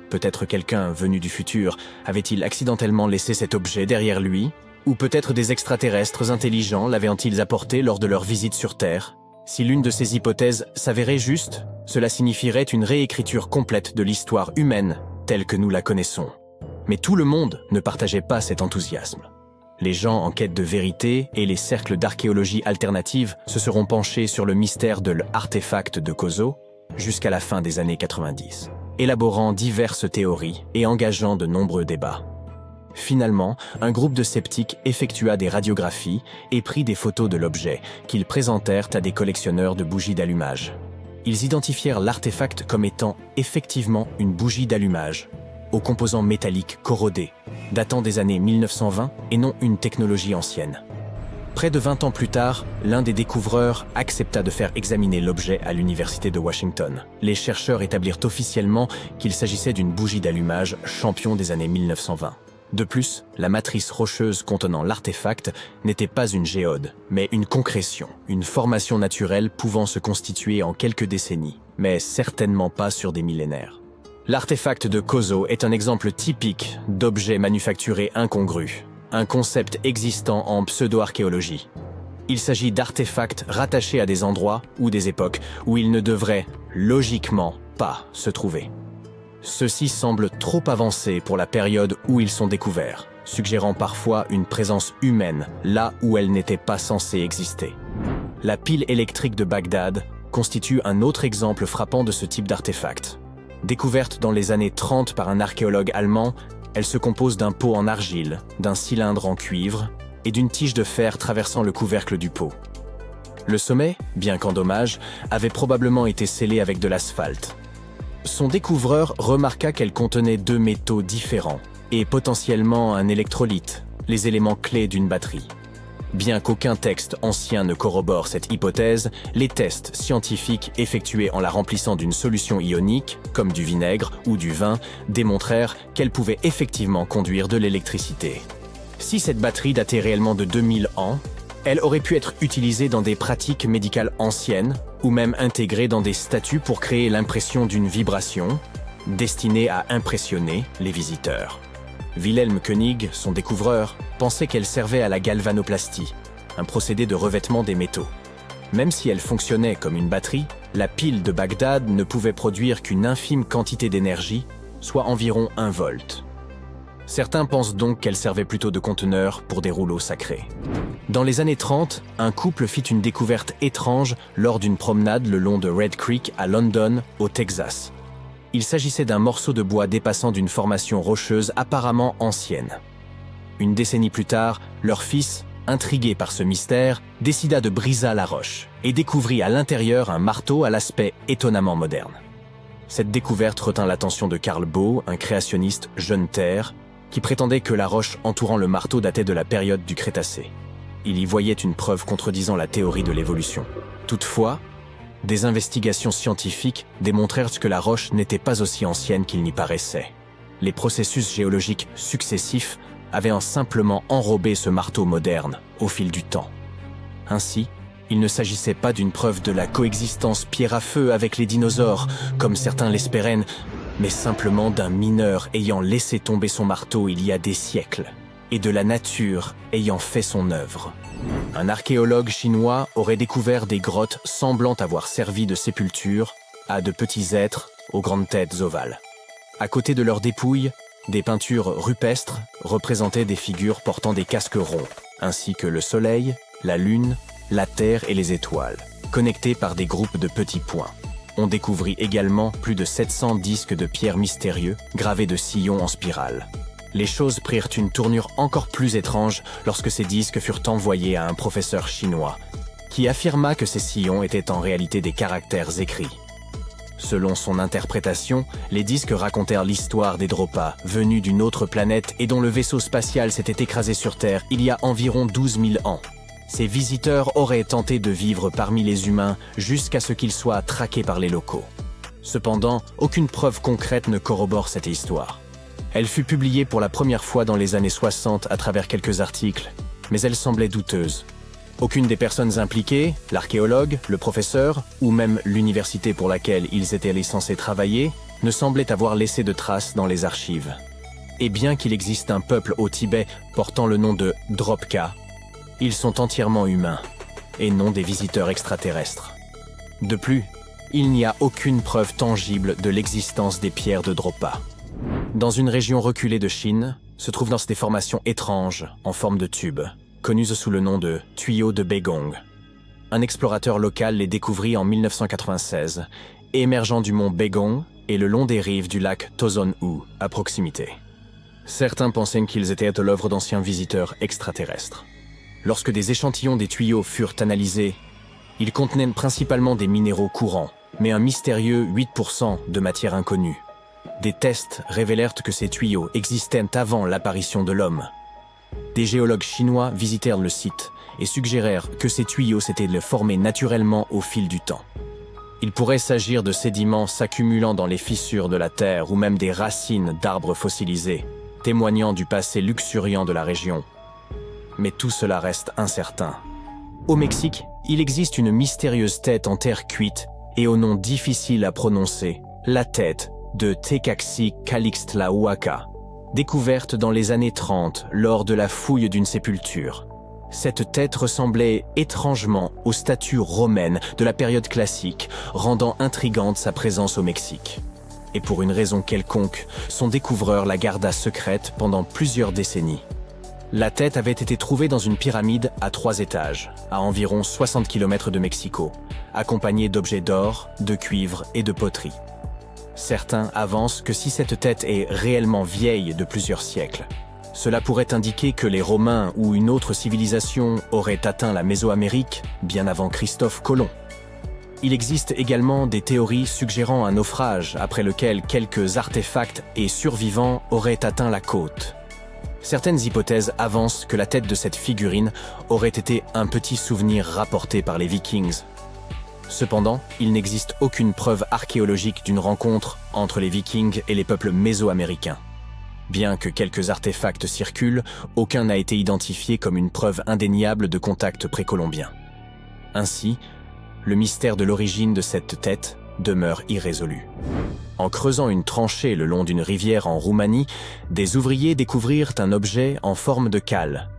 Speaker 1: Peut-être quelqu'un venu du futur avait-il accidentellement laissé cet objet derrière lui, ou peut-être des extraterrestres intelligents l'avaient-ils apporté lors de leur visite sur Terre. Si l'une de ces hypothèses s'avérait juste, cela signifierait une réécriture complète de l'histoire humaine telle que nous la connaissons. Mais tout le monde ne partageait pas cet enthousiasme. Les gens en quête de vérité et les cercles d'archéologie alternative se seront penchés sur le mystère de l'artefact de Khozo jusqu'à la fin des années 90, élaborant diverses théories et engageant de nombreux débats. Finalement, un groupe de sceptiques effectua des radiographies et prit des photos de l'objet qu'ils présentèrent à des collectionneurs de bougies d'allumage. Ils identifièrent l'artefact comme étant effectivement une bougie d'allumage, aux composants métalliques corrodés, datant des années 1920 et non une technologie ancienne. Près de 20 ans plus tard, l'un des découvreurs accepta de faire examiner l'objet à l'université de Washington. Les chercheurs établirent officiellement qu'il s'agissait d'une bougie d'allumage champion des années 1920. De plus, la matrice rocheuse contenant l'artefact n'était pas une géode, mais une concrétion, une formation naturelle pouvant se constituer en quelques décennies, mais certainement pas sur des millénaires. L'artefact de Khozo est un exemple typique d'objet manufacturé incongru, un concept existant en pseudo-archéologie. Il s'agit d'artefacts rattachés à des endroits ou des époques où ils ne devraient, logiquement, pas se trouver. Ceux-ci semblent trop avancés pour la période où ils sont découverts. suggérant parfois une présence humaine là où elle n'était pas censée exister. La pile électrique de Bagdad constitue un autre exemple frappant de ce type d'artefact. Découverte dans les années 30 par un archéologue allemand, elle se compose d'un pot en argile, d'un cylindre en cuivre et d'une tige de fer traversant le couvercle du pot. Le sommet, bien qu'endommagé, avait probablement été scellé avec de l'asphalte. Son découvreur remarqua qu'elle contenait deux métaux différents et potentiellement un électrolyte, les éléments clés d'une batterie. Bien qu'aucun texte ancien ne corrobore cette hypothèse, les tests scientifiques effectués en la remplissant d'une solution ionique, comme du vinaigre ou du vin, démontrèrent qu'elle pouvait effectivement conduire de l'électricité. Si cette batterie datait réellement de 2000 ans, elle aurait pu être utilisée dans des pratiques médicales anciennes ou même intégrée dans des statues pour créer l'impression d'une vibration, destinée à impressionner les visiteurs. Wilhelm König, son découvreur, pensait qu'elle servait à la galvanoplastie, un procédé de revêtement des métaux. Même si elle fonctionnait comme une batterie, la pile de Bagdad ne pouvait produire qu'une infime quantité d'énergie, soit environ 1 volt. Certains pensent donc qu'elle servait plutôt de conteneur pour des rouleaux sacrés. Dans les années 30, un couple fit une découverte étrange lors d'une promenade le long de Red Creek à London, au Texas. Il s'agissait d'un morceau de bois dépassant d'une formation rocheuse apparemment ancienne. Une décennie plus tard, leur fils, intrigué par ce mystère, décida de briser la roche et découvrit à l'intérieur un marteau à l'aspect étonnamment moderne. Cette découverte retint l'attention de Carl Baugh, un créationniste jeune terre, qui prétendait que la roche entourant le marteau datait de la période du Crétacé. Il y voyait une preuve contredisant la théorie de l'évolution. Toutefois, des investigations scientifiques démontrèrent que la roche n'était pas aussi ancienne qu'il n'y paraissait. Les processus géologiques successifs avaient simplement enrobé ce marteau moderne au fil du temps. Ainsi, il ne s'agissait pas d'une preuve de la coexistence pierre à feu avec les dinosaures, comme certains l'espéraient, mais simplement d'un mineur ayant laissé tomber son marteau il y a des siècles, et de la nature ayant fait son œuvre. Un archéologue chinois aurait découvert des grottes semblant avoir servi de sépulture à de petits êtres aux grandes têtes ovales. À côté de leurs dépouilles, des peintures rupestres représentaient des figures portant des casques ronds, ainsi que le soleil, la lune, la terre et les étoiles, connectés par des groupes de petits points. On découvrit également plus de 700 disques de pierre mystérieux gravés de sillons en spirale. Les choses prirent une tournure encore plus étrange lorsque ces disques furent envoyés à un professeur chinois, qui affirma que ces sillons étaient en réalité des caractères écrits. Selon son interprétation, les disques racontèrent l'histoire des Dropa, venus d'une autre planète et dont le vaisseau spatial s'était écrasé sur Terre il y a environ 12 000 ans. Ces visiteurs auraient tenté de vivre parmi les humains jusqu'à ce qu'ils soient traqués par les locaux. Cependant, aucune preuve concrète ne corrobore cette histoire. Elle fut publiée pour la première fois dans les années 60 à travers quelques articles, mais elle semblait douteuse. Aucune des personnes impliquées, l'archéologue, le professeur, ou même l'université pour laquelle ils étaient censés travailler, ne semblait avoir laissé de traces dans les archives. Et bien qu'il existe un peuple au Tibet portant le nom de Dropka, ils sont entièrement humains, et non des visiteurs extraterrestres. De plus, il n'y a aucune preuve tangible de l'existence des pierres de Dropa. Dans une région reculée de Chine, se trouvent des formations étranges en forme de tube, connues sous le nom de tuyaux de Beigong. Un explorateur local les découvrit en 1996, émergeant du mont Beigong et le long des rives du lac Tozon-U, à proximité. Certains pensaient qu'ils étaient l'œuvre d'anciens visiteurs extraterrestres. Lorsque des échantillons des tuyaux furent analysés, ils contenaient principalement des minéraux courants, mais un mystérieux 8% de matière inconnue. Des tests révélèrent que ces tuyaux existaient avant l'apparition de l'homme. Des géologues chinois visitèrent le site et suggérèrent que ces tuyaux s'étaient formés naturellement au fil du temps. Il pourrait s'agir de sédiments s'accumulant dans les fissures de la terre ou même des racines d'arbres fossilisés, témoignant du passé luxuriant de la région. Mais tout cela reste incertain. Au Mexique, il existe une mystérieuse tête en terre cuite et au nom difficile à prononcer, la tête de Tecaxi-Calixtlahuaca, découverte dans les années 30 lors de la fouille d'une sépulture. Cette tête ressemblait étrangement aux statues romaines de la période classique, rendant intrigante sa présence au Mexique. Et pour une raison quelconque, son découvreur la garda secrète pendant plusieurs décennies. La tête avait été trouvée dans une pyramide à 3 étages, à environ 60 km de Mexico, accompagnée d'objets d'or, de cuivre et de poterie. Certains avancent que si cette tête est réellement vieille de plusieurs siècles, cela pourrait indiquer que les Romains ou une autre civilisation auraient atteint la Mésoamérique bien avant Christophe Colomb. Il existe également des théories suggérant un naufrage après lequel quelques artefacts et survivants auraient atteint la côte. Certaines hypothèses avancent que la tête de cette figurine aurait été un petit souvenir rapporté par les Vikings. Cependant, il n'existe aucune preuve archéologique d'une rencontre entre les Vikings et les peuples mésoaméricains. Bien que quelques artefacts circulent, aucun n'a été identifié comme une preuve indéniable de contact précolombien. Ainsi, le mystère de l'origine de cette tête demeure irrésolu. En creusant une tranchée le long d'une rivière en Roumanie, des ouvriers découvrirent un objet en forme de cale,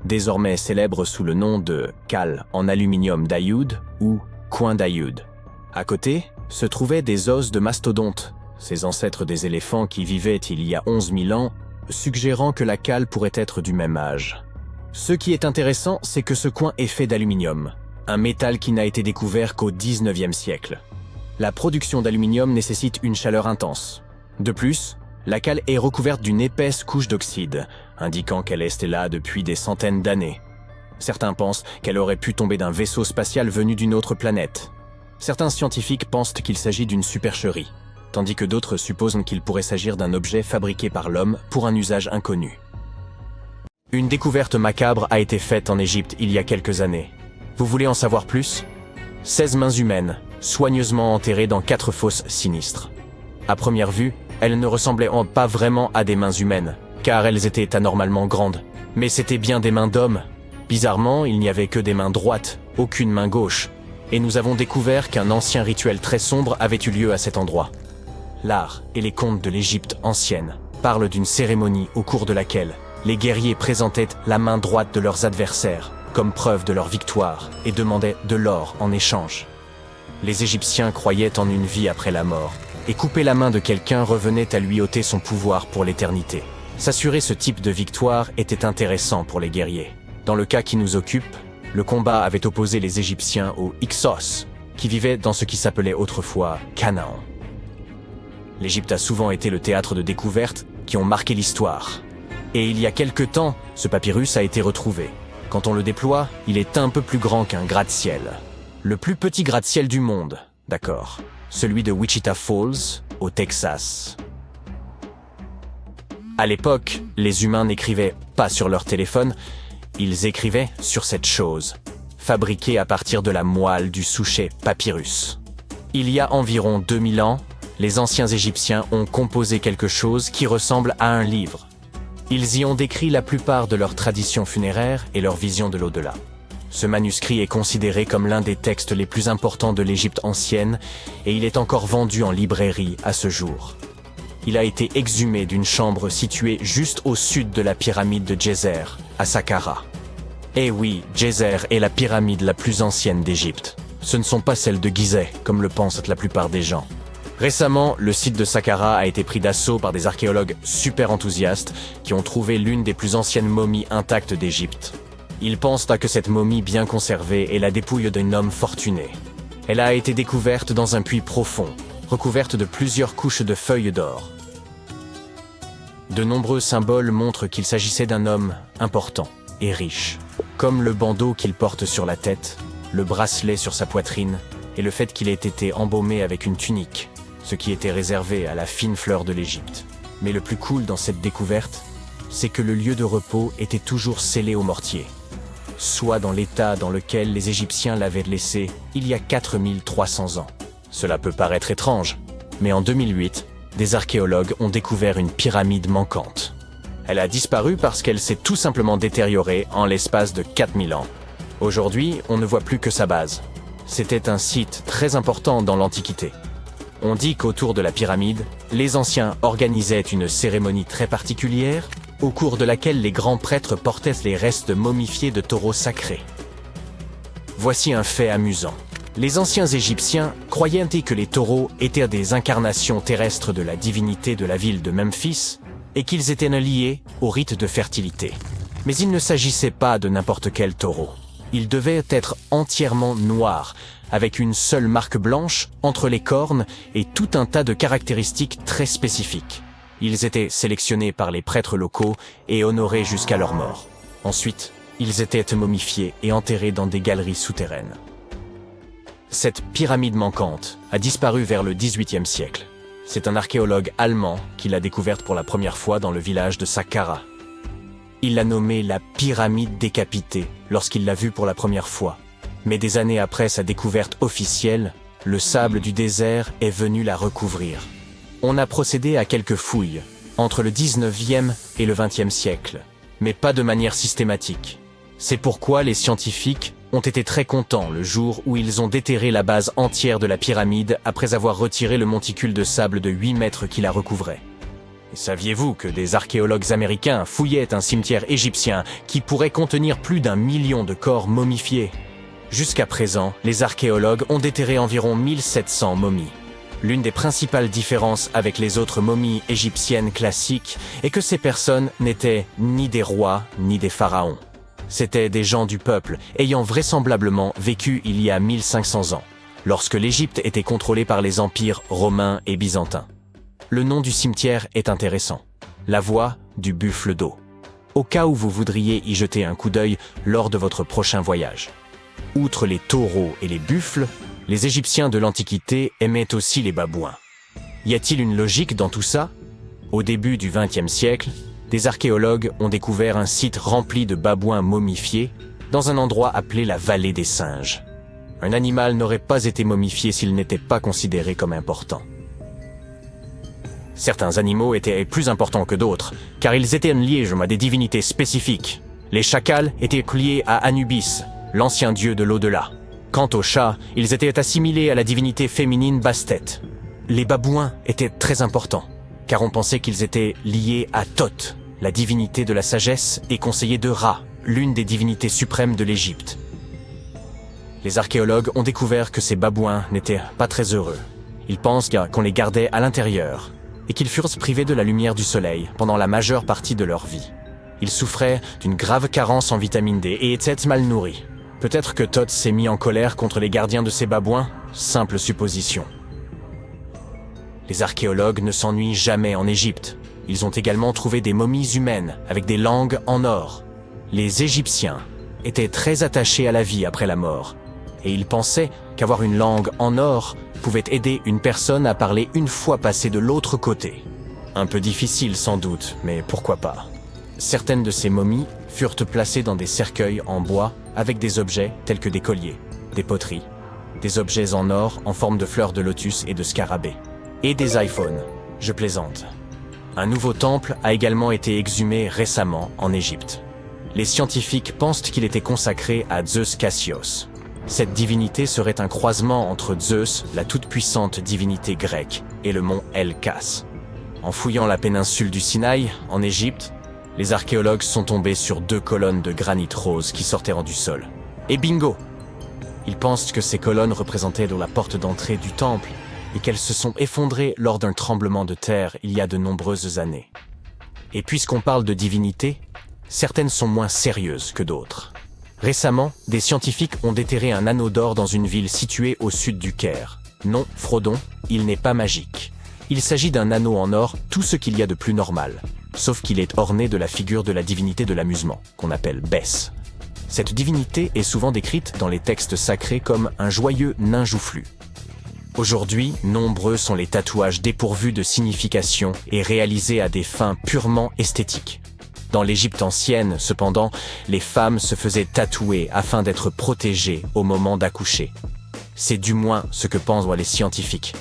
Speaker 1: désormais célèbre sous le nom de cale en aluminium d'Ayoud ou coin d'Ayoud. À côté, se trouvaient des os de mastodontes, ces ancêtres des éléphants qui vivaient il y a 11 000 ans, suggérant que la cale pourrait être du même âge. Ce qui est intéressant, c'est que ce coin est fait d'aluminium, un métal qui n'a été découvert qu'au XIXe siècle. La production d'aluminium nécessite une chaleur intense. De plus, la cale est recouverte d'une épaisse couche d'oxyde, indiquant qu'elle est là depuis des centaines d'années. Certains pensent qu'elle aurait pu tomber d'un vaisseau spatial venu d'une autre planète. Certains scientifiques pensent qu'il s'agit d'une supercherie, tandis que d'autres supposent qu'il pourrait s'agir d'un objet fabriqué par l'homme pour un usage inconnu. Une découverte macabre a été faite en Égypte il y a quelques années. Vous voulez en savoir plus ? 16 mains humaines, soigneusement enterrées dans 4 fosses sinistres. À première vue, elles ne ressemblaient pas vraiment à des mains humaines, car elles étaient anormalement grandes. Mais c'étaient bien des mains d'hommes. Bizarrement, il n'y avait que des mains droites, aucune main gauche. Et nous avons découvert qu'un ancien rituel très sombre avait eu lieu à cet endroit. L'art et les contes de l'Égypte ancienne parlent d'une cérémonie au cours de laquelle les guerriers présentaient la main droite de leurs adversaires comme preuve de leur victoire et demandaient de l'or en échange. Les Égyptiens croyaient en une vie après la mort, et couper la main de quelqu'un revenait à lui ôter son pouvoir pour l'éternité. S'assurer ce type de victoire était intéressant pour les guerriers. Dans le cas qui nous occupe, le combat avait opposé les Égyptiens aux Hyksos, qui vivaient dans ce qui s'appelait autrefois Canaan. L'Égypte a souvent été le théâtre de découvertes qui ont marqué l'histoire. Et il y a quelque temps, ce papyrus a été retrouvé. Quand on le déploie, il est un peu plus grand qu'un gratte-ciel. Le plus petit gratte-ciel du monde, d'accord. Celui de Wichita Falls, au Texas. À l'époque, les humains n'écrivaient pas sur leur téléphone, ils écrivaient sur cette chose, fabriquée à partir de la moelle du souchet papyrus. Il y a environ 2000 ans, les anciens Égyptiens ont composé quelque chose qui ressemble à un livre. Ils y ont décrit la plupart de leurs traditions funéraires et leur vision de l'au-delà. Ce manuscrit est considéré comme l'un des textes les plus importants de l'Égypte ancienne et il est encore vendu en librairie à ce jour. Il a été exhumé d'une chambre située juste au sud de la pyramide de Djeser, à Saqqara. Eh oui, Djeser est la pyramide la plus ancienne d'Égypte. Ce ne sont pas celles de Gizeh, comme le pensent la plupart des gens. Récemment, le site de Saqqara a été pris d'assaut par des archéologues super enthousiastes qui ont trouvé l'une des plus anciennes momies intactes d'Égypte. Ils pensent que cette momie bien conservée est la dépouille d'un homme fortuné. Elle a été découverte dans un puits profond, recouverte de plusieurs couches de feuilles d'or. De nombreux symboles montrent qu'il s'agissait d'un homme important et riche, comme le bandeau qu'il porte sur la tête, le bracelet sur sa poitrine et le fait qu'il ait été embaumé avec une tunique, ce qui était réservé à la fine fleur de l'Égypte. Mais le plus cool dans cette découverte, c'est que le lieu de repos était toujours scellé au mortier, soit dans l'état dans lequel les Égyptiens l'avaient laissé il y a 4300 ans. Cela peut paraître étrange, mais en 2008, des archéologues ont découvert une pyramide manquante. Elle a disparu parce qu'elle s'est tout simplement détériorée en l'espace de 4000 ans. Aujourd'hui, on ne voit plus que sa base. C'était un site très important dans l'Antiquité. On dit qu'autour de la pyramide, les anciens organisaient une cérémonie très particulière, au cours de laquelle les grands prêtres portaient les restes momifiés de taureaux sacrés. Voici un fait amusant. Les anciens Égyptiens croyaient que les taureaux étaient des incarnations terrestres de la divinité de la ville de Memphis et qu'ils étaient liés au rite de fertilité. Mais il ne s'agissait pas de n'importe quel taureau. Il devait être entièrement noir, avec une seule marque blanche entre les cornes et tout un tas de caractéristiques très spécifiques. Ils étaient sélectionnés par les prêtres locaux et honorés jusqu'à leur mort. Ensuite, ils étaient momifiés et enterrés dans des galeries souterraines. Cette pyramide manquante a disparu vers le XVIIIe siècle. C'est un archéologue allemand qui l'a découverte pour la première fois dans le village de Saqqara. Il l'a nommée la pyramide décapitée lorsqu'il l'a vue pour la première fois. Mais des années après sa découverte officielle, le sable du désert est venu la recouvrir. On a procédé à quelques fouilles entre le XIXe et le XXe siècle, mais pas de manière systématique. C'est pourquoi les scientifiques ont été très contents le jour où ils ont déterré la base entière de la pyramide après avoir retiré le monticule de sable de 8 mètres qui la recouvrait. Et saviez-vous que des archéologues américains fouillaient un cimetière égyptien qui pourrait contenir plus d'1 million de corps momifiés? Jusqu'à présent, les archéologues ont déterré environ 1700 momies. L'une des principales différences avec les autres momies égyptiennes classiques est que ces personnes n'étaient ni des rois ni des pharaons. C'étaient des gens du peuple ayant vraisemblablement vécu il y a 1500 ans, lorsque l'Égypte était contrôlée par les empires romains et byzantins. Le nom du cimetière est intéressant, la voie du buffle d'eau, au cas où vous voudriez y jeter un coup d'œil lors de votre prochain voyage. Outre les taureaux et les buffles, les Égyptiens de l'Antiquité aimaient aussi les babouins. Y a-t-il une logique dans tout ça? Au début du XXe siècle, des archéologues ont découvert un site rempli de babouins momifiés dans un endroit appelé la vallée des singes. Un animal n'aurait pas été momifié s'il n'était pas considéré comme important. Certains animaux étaient plus importants que d'autres, car ils étaient liés à des divinités spécifiques. Les chacals étaient liés à Anubis, l'ancien dieu de l'au-delà. Quant aux chats, ils étaient assimilés à la divinité féminine Bastet. Les babouins étaient très importants, car on pensait qu'ils étaient liés à Thoth, la divinité de la sagesse et conseiller de Ra, l'une des divinités suprêmes de l'Égypte. Les archéologues ont découvert que ces babouins n'étaient pas très heureux. Ils pensent qu'on les gardait à l'intérieur et qu'ils furent privés de la lumière du soleil pendant la majeure partie de leur vie. Ils souffraient d'une grave carence en vitamine D et étaient mal nourris. Peut-être que Thoth s'est mis en colère contre les gardiens de ces babouins, simple supposition. Les archéologues ne s'ennuient jamais en Égypte. Ils ont également trouvé des momies humaines avec des langues en or. Les Égyptiens étaient très attachés à la vie après la mort, et ils pensaient qu'avoir une langue en or pouvait aider une personne à parler une fois passée de l'autre côté. Un peu difficile sans doute, mais pourquoi pas. Certaines de ces momies furent placées dans des cercueils en bois avec des objets tels que des colliers, des poteries, des objets en or en forme de fleurs de lotus et de scarabées, et des iPhones. Je plaisante. Un nouveau temple a également été exhumé récemment en Égypte. Les scientifiques pensent qu'il était consacré à Zeus Cassios. Cette divinité serait un croisement entre Zeus, la toute-puissante divinité grecque, et le mont El-Kas. En fouillant la péninsule du Sinaï, en Égypte, les archéologues sont tombés sur 2 colonnes de granit rose qui sortaient du sol. Et bingo! Ils pensent que ces colonnes représentaient la porte d'entrée du temple et qu'elles se sont effondrées lors d'un tremblement de terre il y a de nombreuses années. Et puisqu'on parle de divinité, certaines sont moins sérieuses que d'autres. Récemment, des scientifiques ont déterré un anneau d'or dans une ville située au sud du Caire. Non, Frodon, il n'est pas magique. Il s'agit d'un anneau en or, tout ce qu'il y a de plus normal, sauf qu'il est orné de la figure de la divinité de l'amusement, qu'on appelle Bès. Cette divinité est souvent décrite dans les textes sacrés comme un joyeux nain joufflu. Aujourd'hui, nombreux sont les tatouages dépourvus de signification et réalisés à des fins purement esthétiques. Dans l'Égypte ancienne, cependant, les femmes se faisaient tatouer afin d'être protégées au moment d'accoucher. C'est du moins ce que pensent les scientifiques.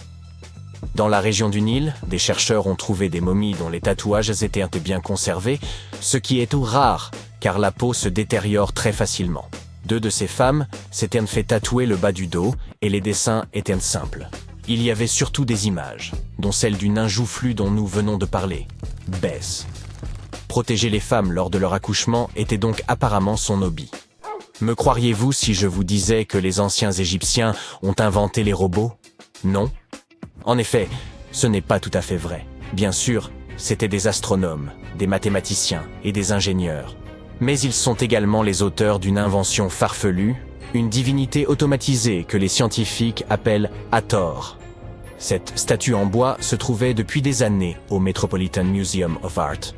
Speaker 1: Dans la région du Nil, des chercheurs ont trouvé des momies dont les tatouages étaient bien conservés, ce qui est tout rare, car la peau se détériore très facilement. 2 de ces femmes s'étaient fait tatouer le bas du dos et les dessins étaient simples. Il y avait surtout des images, dont celle du nain joufflu dont nous venons de parler, Bès. Protéger les femmes lors de leur accouchement était donc apparemment son hobby. Me croiriez-vous si je vous disais que les anciens Égyptiens ont inventé les robots? Non. En effet, ce n'est pas tout à fait vrai. Bien sûr, c'étaient des astronomes, des mathématiciens et des ingénieurs. Mais ils sont également les auteurs d'une invention farfelue, une divinité automatisée que les scientifiques appellent Hathor. Cette statue en bois se trouvait depuis des années au Metropolitan Museum of Art,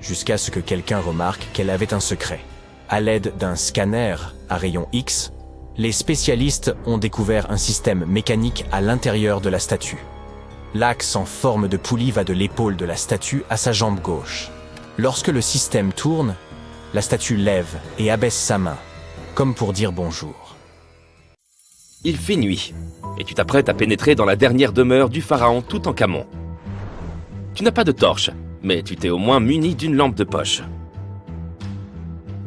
Speaker 1: jusqu'à ce que quelqu'un remarque qu'elle avait un secret. À l'aide d'un scanner à rayon X, les spécialistes ont découvert un système mécanique à l'intérieur de la statue. L'axe en forme de poulie va de l'épaule de la statue à sa jambe gauche. Lorsque le système tourne, la statue lève et abaisse sa main, comme pour dire bonjour.
Speaker 2: Il fait nuit, et tu t'apprêtes à pénétrer dans la dernière demeure du pharaon Toutankhamon. Tu n'as pas de torche, mais tu t'es au moins muni d'une lampe de poche.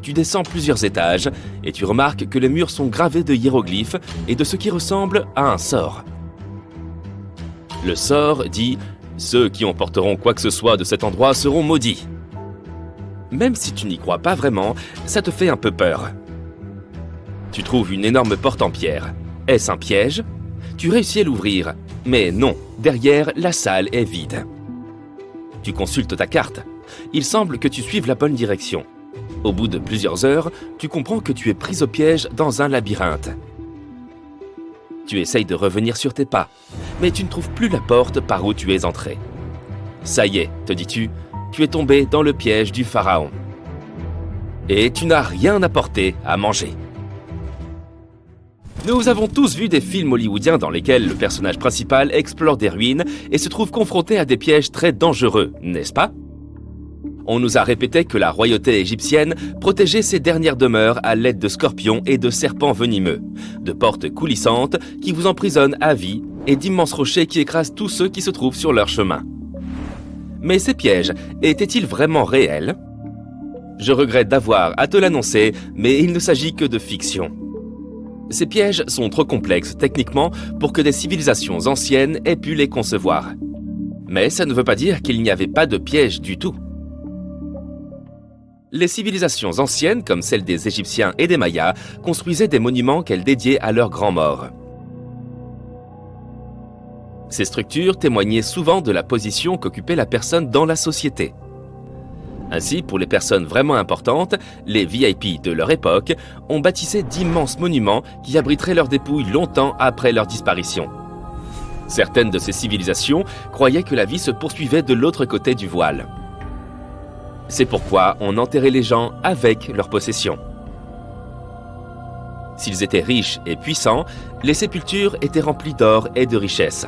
Speaker 2: Tu descends plusieurs étages, et tu remarques que les murs sont gravés de hiéroglyphes et de ce qui ressemble à un sort. Le sort dit « Ceux qui emporteront quoi que ce soit de cet endroit seront maudits ». Même si tu n'y crois pas vraiment, ça te fait un peu peur. Tu trouves une énorme porte en pierre. Est-ce un piège? Tu réussis à l'ouvrir, mais non, derrière, la salle est vide. Tu consultes ta carte. Il semble que tu suives la bonne direction. Au bout de plusieurs heures, tu comprends que tu es pris au piège dans un labyrinthe. Tu essayes de revenir sur tes pas, mais tu ne trouves plus la porte par où tu es entré. Ça y est, te dis-tu, tu es tombé dans le piège du pharaon. Et tu n'as rien apporté à manger. Nous avons tous vu des films hollywoodiens dans lesquels le personnage principal explore des ruines et se trouve confronté à des pièges très dangereux, n'est-ce pas? On nous a répété que la royauté égyptienne protégeait ses dernières demeures à l'aide de scorpions et de serpents venimeux, de portes coulissantes qui vous emprisonnent à vie et d'immenses rochers qui écrasent tous ceux qui se trouvent sur leur chemin. Mais ces pièges étaient-ils vraiment réels? Je regrette d'avoir à te l'annoncer, mais il ne s'agit que de fiction. Ces pièges sont trop complexes techniquement pour que des civilisations anciennes aient pu les concevoir. Mais ça ne veut pas dire qu'il n'y avait pas de pièges du tout. Les civilisations anciennes, comme celles des Égyptiens et des Mayas, construisaient des monuments qu'elles dédiaient à leurs grands morts. Ces structures témoignaient souvent de la position qu'occupait la personne dans la société. Ainsi, pour les personnes vraiment importantes, les VIP de leur époque, on bâtissait d'immenses monuments qui abriteraient leurs dépouilles longtemps après leur disparition. Certaines de ces civilisations croyaient que la vie se poursuivait de l'autre côté du voile. C'est pourquoi on enterrait les gens avec leurs possessions. S'ils étaient riches et puissants, les sépultures étaient remplies d'or et de richesses.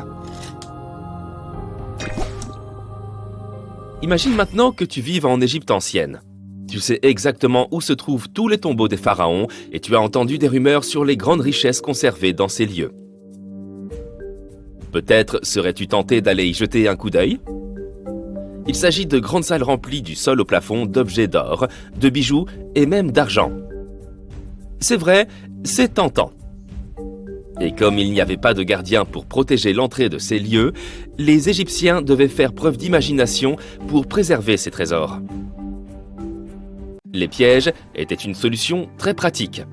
Speaker 2: Imagine maintenant que tu vives en Égypte ancienne. Tu sais exactement où se trouvent tous les tombeaux des pharaons et tu as entendu des rumeurs sur les grandes richesses conservées dans ces lieux. Peut-être serais-tu tenté d'aller y jeter un coup d'œil? Il s'agit de grandes salles remplies du sol au plafond d'objets d'or, de bijoux et même d'argent. C'est vrai, c'est tentant. Et comme il n'y avait pas de gardien pour protéger l'entrée de ces lieux, les Égyptiens devaient faire preuve d'imagination pour préserver ces trésors. Les pièges étaient une solution très pratique.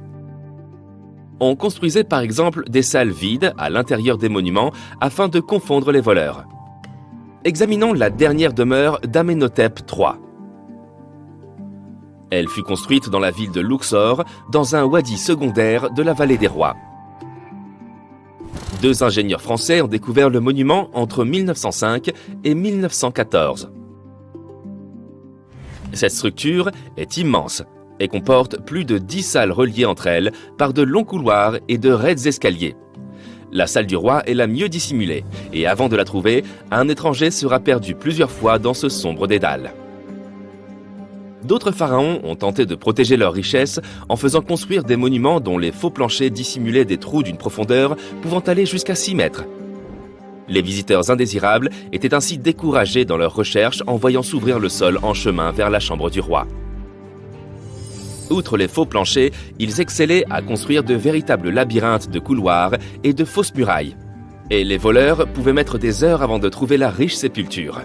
Speaker 2: On construisait par exemple des salles vides à l'intérieur des monuments afin de confondre les voleurs. Examinons la dernière demeure d'Amenhotep III. Elle fut construite dans la ville de Luxor, dans un wadi secondaire de la vallée des rois. Deux ingénieurs français ont découvert le monument entre 1905 et 1914. Cette structure est immense et comporte plus de 10 salles reliées entre elles par de longs couloirs et de raides escaliers. La salle du roi est la mieux dissimulée et avant de la trouver, un étranger sera perdu plusieurs fois dans ce sombre dédale. D'autres pharaons ont tenté de protéger leurs richesses en faisant construire des monuments dont les faux planchers dissimulaient des trous d'une profondeur pouvant aller jusqu'à 6 mètres. Les visiteurs indésirables étaient ainsi découragés dans leurs recherches en voyant s'ouvrir le sol en chemin vers la chambre du roi. Outre les faux planchers, ils excellaient à construire de véritables labyrinthes de couloirs et de fausses murailles. Et les voleurs pouvaient mettre des heures avant de trouver la riche sépulture.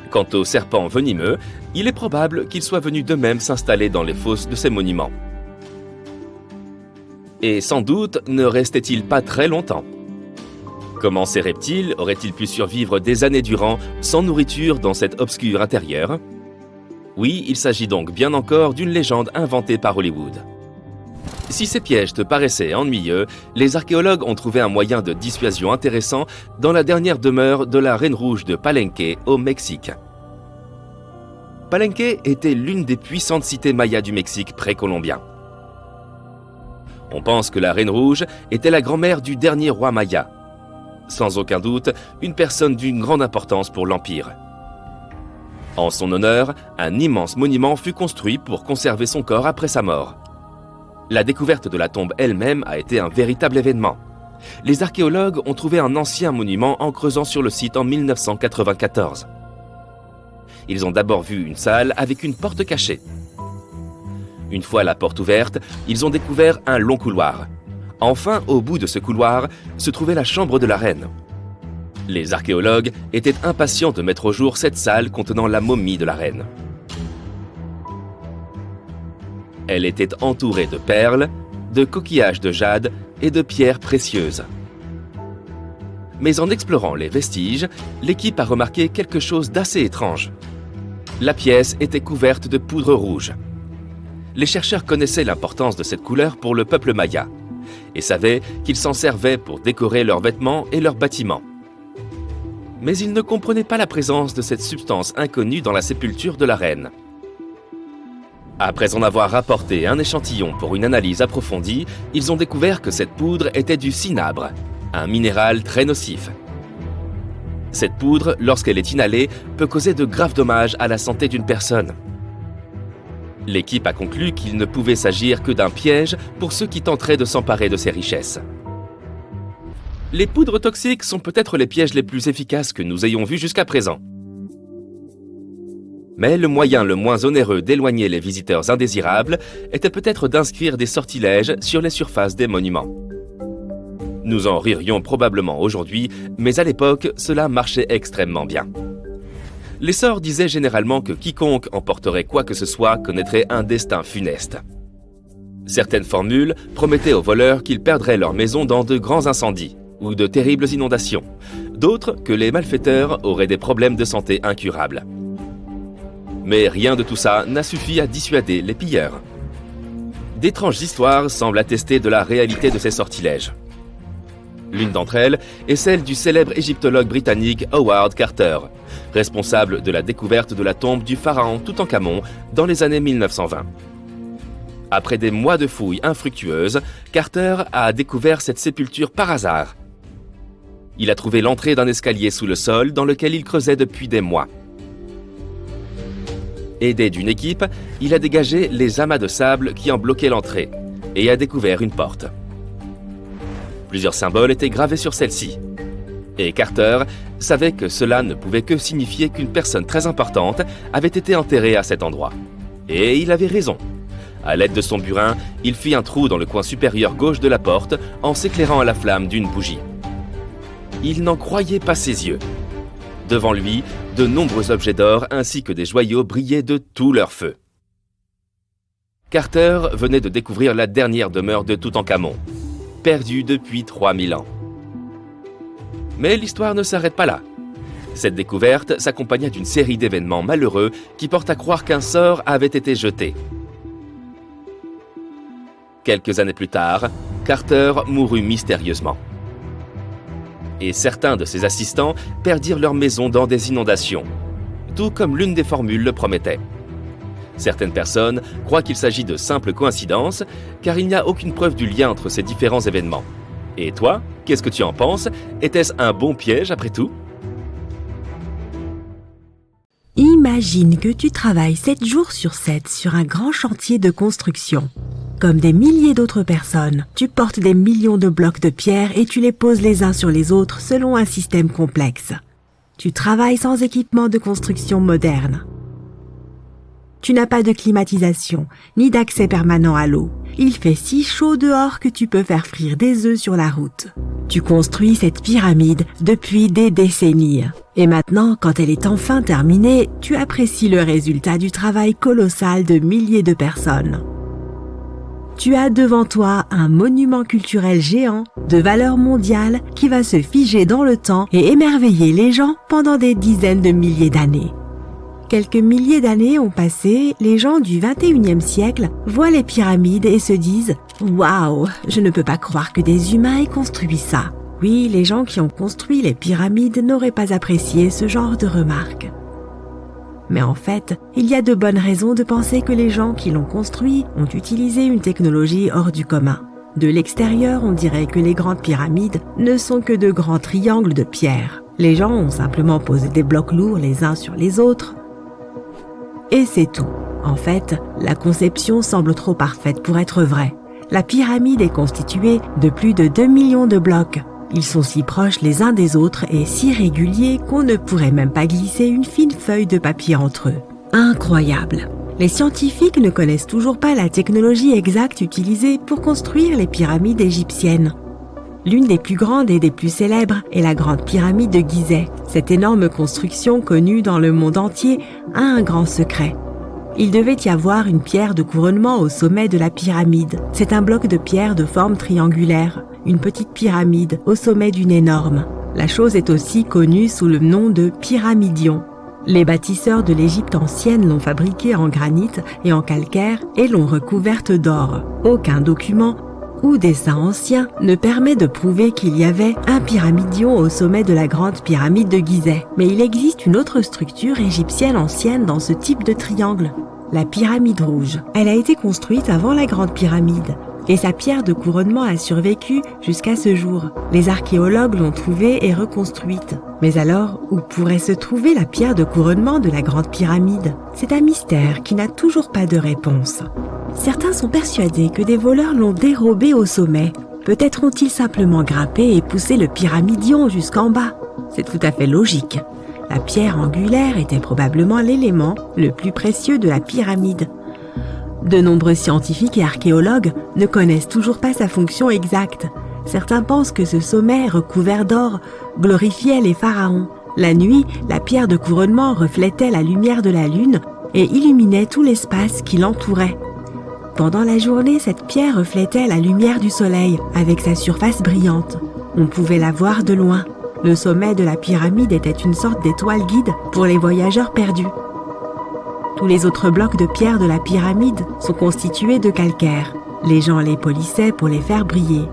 Speaker 2: Quant aux serpents venimeux, il est probable qu'ils soient venus d'eux-mêmes s'installer dans les fosses de ces monuments. Et sans doute ne restaient-ils pas très longtemps. Comment ces reptiles auraient-ils pu survivre des années durant sans nourriture dans cet obscur intérieur? Oui, il s'agit donc bien encore d'une légende inventée par Hollywood. Si ces pièges te paraissaient ennuyeux, les archéologues ont trouvé un moyen de dissuasion intéressant dans la dernière demeure de la Reine Rouge de Palenque, au Mexique. Palenque était l'une des puissantes cités mayas du Mexique précolombien. On pense que la Reine Rouge était la grand-mère du dernier roi maya. Sans aucun doute, une personne d'une grande importance pour l'Empire. En son honneur, un immense monument fut construit pour conserver son corps après sa mort. La découverte de la tombe elle-même a été un véritable événement. Les archéologues ont trouvé un ancien monument en creusant sur le site en 1994. Ils ont d'abord vu une salle avec une porte cachée. Une fois la porte ouverte, ils ont découvert un long couloir. Enfin, au bout de ce couloir, se trouvait la chambre de la reine. Les archéologues étaient impatients de mettre au jour cette salle contenant la momie de la reine. Elle était entourée de perles, de coquillages de jade et de pierres précieuses. Mais en explorant les vestiges, l'équipe a remarqué quelque chose d'assez étrange. La pièce était couverte de poudre rouge. Les chercheurs connaissaient l'importance de cette couleur pour le peuple maya et savaient qu'ils s'en servaient pour décorer leurs vêtements et leurs bâtiments. Mais ils ne comprenaient pas la présence de cette substance inconnue dans la sépulture de la reine. Après en avoir rapporté un échantillon pour une analyse approfondie, ils ont découvert que cette poudre était du cinabre, un minéral très nocif. Cette poudre, lorsqu'elle est inhalée, peut causer de graves dommages à la santé d'une personne. L'équipe a conclu qu'il ne pouvait s'agir que d'un piège pour ceux qui tenteraient de s'emparer de ces richesses. Les poudres toxiques sont peut-être les pièges les plus efficaces que nous ayons vus jusqu'à présent. Mais le moyen le moins onéreux d'éloigner les visiteurs indésirables était peut-être d'inscrire des sortilèges sur les surfaces des monuments. Nous en ririons probablement aujourd'hui, mais à l'époque, cela marchait extrêmement bien. Les sorts disaient généralement que quiconque emporterait quoi que ce soit connaîtrait un destin funeste. Certaines formules promettaient aux voleurs qu'ils perdraient leur maison dans de grands incendies ou de terribles inondations, d'autres que les malfaiteurs auraient des problèmes de santé incurables. Mais rien de tout ça n'a suffi à dissuader les pilleurs. D'étranges histoires semblent attester de la réalité de ces sortilèges. L'une d'entre elles est celle du célèbre égyptologue britannique Howard Carter, responsable de la découverte de la tombe du pharaon Toutankhamon dans les années 1920. Après des mois de fouilles infructueuses, Carter a découvert cette sépulture par hasard. Il a trouvé l'entrée d'un escalier sous le sol dans lequel il creusait depuis des mois. Aidé d'une équipe, il a dégagé les amas de sable qui en bloquaient l'entrée et a découvert une porte. Plusieurs symboles étaient gravés sur celle-ci. Et Carter savait que cela ne pouvait que signifier qu'une personne très importante avait été enterrée à cet endroit. Et il avait raison. À l'aide de son burin, il fit un trou dans le coin supérieur gauche de la porte en s'éclairant à la flamme d'une bougie. Il n'en croyait pas ses yeux. Devant lui, de nombreux objets d'or ainsi que des joyaux brillaient de tout leur feu. Carter venait de découvrir la dernière demeure de Toutankhamon, perdue depuis 3000 ans. Mais l'histoire ne s'arrête pas là. Cette découverte s'accompagna d'une série d'événements malheureux qui portent à croire qu'un sort avait été jeté. Quelques années plus tard, Carter mourut mystérieusement. Et certains de ses assistants perdirent leur maison dans des inondations, tout comme l'une des formules le promettait. Certaines personnes croient qu'il s'agit de simples coïncidences, car il n'y a aucune preuve du lien entre ces différents événements. Et toi, qu'est-ce que tu en penses? Était-ce un bon piège après tout?
Speaker 3: Imagine que tu travailles 7 jours sur 7 sur un grand chantier de construction. Comme des milliers d'autres personnes, tu portes des millions de blocs de pierre et tu les poses les uns sur les autres selon un système complexe. Tu travailles sans équipement de construction moderne. Tu n'as pas de climatisation, ni d'accès permanent à l'eau. Il fait si chaud dehors que tu peux faire frire des œufs sur la route. Tu construis cette pyramide depuis des décennies. Et maintenant, quand elle est enfin terminée, tu apprécies le résultat du travail colossal de milliers de personnes. Tu as devant toi un monument culturel géant de valeur mondiale qui va se figer dans le temps et émerveiller les gens pendant des dizaines de milliers d'années. quelques milliers d'années ont passé, les gens du 21e siècle voient les pyramides et se disent « Waouh, je ne peux pas croire que des humains aient construit ça ». Oui, les gens qui ont construit les pyramides n'auraient pas apprécié ce genre de remarques. Mais en fait, il y a de bonnes raisons de penser que les gens qui l'ont construit ont utilisé une technologie hors du commun. De l'extérieur, on dirait que les grandes pyramides ne sont que de grands triangles de pierre. Les gens ont simplement posé des blocs lourds les uns sur les autres. Et c'est tout. En fait, la conception semble trop parfaite pour être vraie. La pyramide est constituée de plus de 2 millions de blocs. Ils sont si proches les uns des autres et si réguliers qu'on ne pourrait même pas glisser une fine feuille de papier entre eux. Incroyable! Les scientifiques ne connaissent toujours pas la technologie exacte utilisée pour construire les pyramides égyptiennes. L'une des plus grandes et des plus célèbres est la grande pyramide de Gizeh. Cette énorme construction connue dans le monde entier a un grand secret. Il devait y avoir une pierre de couronnement au sommet de la pyramide. C'est un bloc de pierre de forme triangulaire, une petite pyramide au sommet d'une énorme. La chose est aussi connue sous le nom de pyramidion. Les bâtisseurs de l'Égypte ancienne l'ont fabriquée en granit et en calcaire et l'ont recouverte d'or. Aucun document ou dessin ancien ne permet de prouver qu'il y avait un pyramidion au sommet de la grande pyramide de Gizeh. Mais il existe une autre structure égyptienne ancienne dans ce type de triangle, la pyramide rouge. Elle a été construite avant la grande pyramide et sa pierre de couronnement a survécu jusqu'à ce jour. Les archéologues l'ont trouvée et reconstruite. Mais alors, où pourrait se trouver la pierre de couronnement de la grande pyramide? C'est un mystère qui n'a toujours pas de réponse. Certains sont persuadés que des voleurs l'ont dérobée au sommet. Peut-être ont-ils simplement grimpé et poussé le pyramidion jusqu'en bas. C'est tout à fait logique. La pierre angulaire était probablement l'élément le plus précieux de la pyramide. De nombreux scientifiques et archéologues ne connaissent toujours pas sa fonction exacte. Certains pensent que ce sommet recouvert d'or glorifiait les pharaons. La nuit, la pierre de couronnement reflétait la lumière de la lune et illuminait tout l'espace qui l'entourait. Pendant la journée, cette pierre reflétait la lumière du soleil avec sa surface brillante. On pouvait la voir de loin. Le sommet de la pyramide était une sorte d'étoile guide pour les voyageurs perdus. Tous les autres blocs de pierre de la pyramide sont constitués de calcaire. Les gens les polissaient pour les faire briller.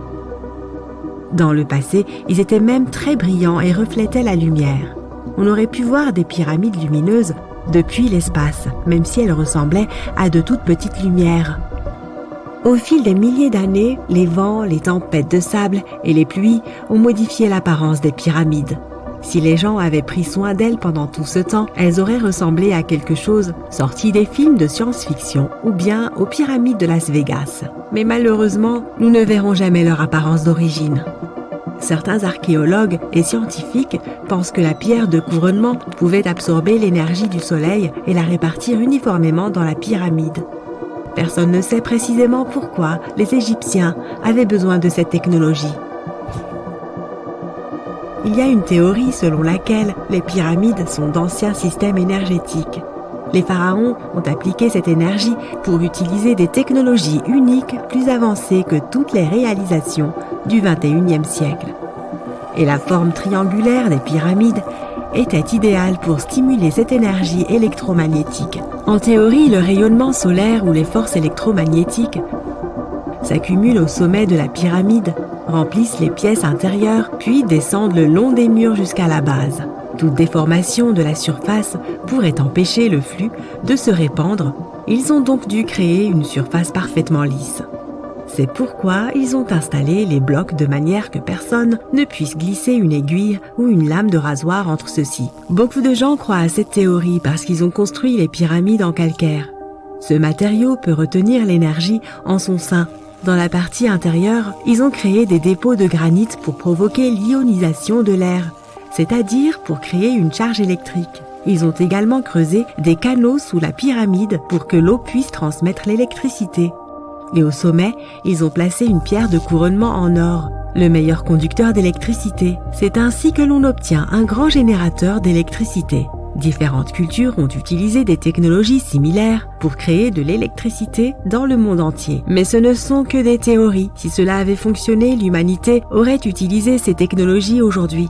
Speaker 3: Dans le passé, ils étaient même très brillants et reflétaient la lumière. On aurait pu voir des pyramides lumineuses depuis l'espace, même si elles ressemblaient à de toutes petites lumières. Au fil des milliers d'années, les vents, les tempêtes de sable et les pluies ont modifié l'apparence des pyramides. Si les gens avaient pris soin d'elles pendant tout ce temps, elles auraient ressemblé à quelque chose sorti des films de science-fiction ou bien aux pyramides de Las Vegas. Mais malheureusement, nous ne verrons jamais leur apparence d'origine. Certains archéologues et scientifiques pensent que la pierre de couronnement pouvait absorber l'énergie du soleil et la répartir uniformément dans la pyramide. Personne ne sait précisément pourquoi les Égyptiens avaient besoin de cette technologie. Il y a une théorie selon laquelle les pyramides sont d'anciens systèmes énergétiques. Les pharaons ont appliqué cette énergie pour utiliser des technologies uniques plus avancées que toutes les réalisations du XXIe siècle. Et la forme triangulaire des pyramides était idéale pour stimuler cette énergie électromagnétique. En théorie, le rayonnement solaire ou les forces électromagnétiques s'accumulent au sommet de la pyramide, remplissent les pièces intérieures, puis descendent le long des murs jusqu'à la base. Toute déformation de la surface pourrait empêcher le flux de se répandre. Ils ont donc dû créer une surface parfaitement lisse. C'est pourquoi ils ont installé les blocs de manière que personne ne puisse glisser une aiguille ou une lame de rasoir entre ceux-ci. Beaucoup de gens croient à cette théorie parce qu'ils ont construit les pyramides en calcaire. Ce matériau peut retenir l'énergie en son sein. Dans la partie intérieure, ils ont créé des dépôts de granit pour provoquer l'ionisation de l'air, c'est-à-dire pour créer une charge électrique. Ils ont également creusé des canaux sous la pyramide pour que l'eau puisse transmettre l'électricité. Et au sommet, ils ont placé une pierre de couronnement en or, le meilleur conducteur d'électricité. C'est ainsi que l'on obtient un grand générateur d'électricité. Différentes cultures ont utilisé des technologies similaires pour créer de l'électricité dans le monde entier. Mais ce ne sont que des théories. Si cela avait fonctionné, l'humanité aurait utilisé ces technologies aujourd'hui.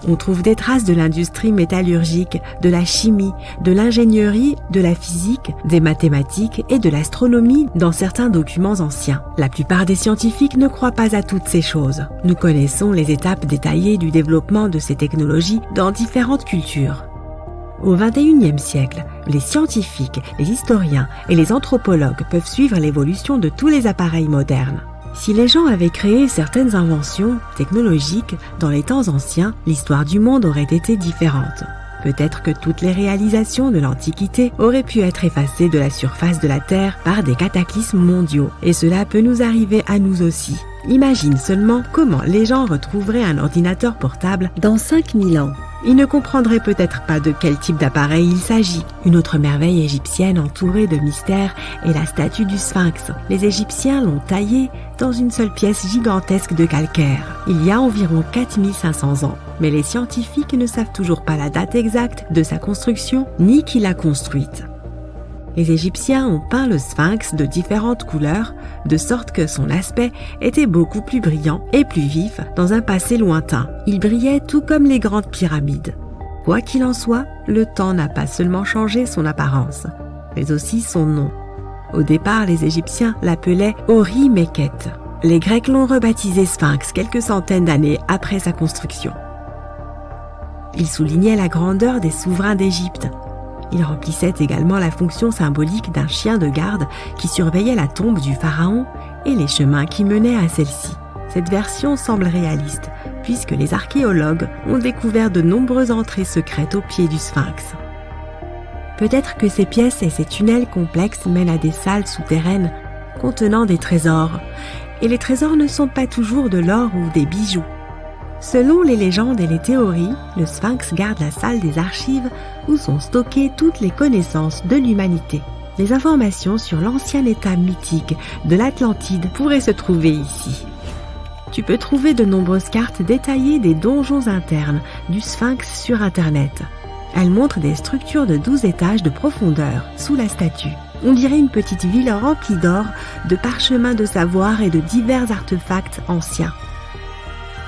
Speaker 3: On trouve des traces de l'industrie métallurgique, de la chimie, de l'ingénierie, de la physique, des mathématiques et de l'astronomie dans certains documents anciens. La plupart des scientifiques ne croient pas à toutes ces choses. Nous connaissons les étapes détaillées du développement de ces technologies dans différentes cultures. Au XXIe siècle, les scientifiques, les historiens et les anthropologues peuvent suivre l'évolution de tous les appareils modernes. Si les gens avaient créé certaines inventions technologiques dans les temps anciens, l'histoire du monde aurait été différente. Peut-être que toutes les réalisations de l'Antiquité auraient pu être effacées de la surface de la Terre par des cataclysmes mondiaux, et cela peut nous arriver à nous aussi. Imagine seulement comment les gens retrouveraient un ordinateur portable dans 5000 ans. Ils ne comprendraient peut-être pas de quel type d'appareil il s'agit. Une autre merveille égyptienne entourée de mystères est la statue du Sphinx. Les Égyptiens l'ont taillée dans une seule pièce gigantesque de calcaire, il y a environ 4500 ans. Mais les scientifiques ne savent toujours pas la date exacte de sa construction ni qui l'a construite. Les Égyptiens ont peint le Sphinx de différentes couleurs, de sorte que son aspect était beaucoup plus brillant et plus vif dans un passé lointain. Il brillait tout comme les grandes pyramides. Quoi qu'il en soit, le temps n'a pas seulement changé son apparence, mais aussi son nom. Au départ, les Égyptiens l'appelaient Ori-Mekhet. Les Grecs l'ont rebaptisé Sphinx quelques centaines d'années après sa construction. Il soulignait la grandeur des souverains d'Égypte. Il remplissait également la fonction symbolique d'un chien de garde qui surveillait la tombe du pharaon et les chemins qui menaient à celle-ci. Cette version semble réaliste, puisque les archéologues ont découvert de nombreuses entrées secrètes au pied du Sphinx. Peut-être que ces pièces et ces tunnels complexes mènent à des salles souterraines contenant des trésors, et les trésors ne sont pas toujours de l'or ou des bijoux. Selon les légendes et les théories, le Sphinx garde la salle des archives où sont stockées toutes les connaissances de l'humanité. Les informations sur l'ancien état mythique de l'Atlantide pourraient se trouver ici. Tu peux trouver de nombreuses cartes détaillées des donjons internes du Sphinx sur Internet. Elles montrent des structures de 12 étages de profondeur sous la statue. On dirait une petite ville remplie d'or, de parchemins de savoir et de divers artefacts anciens.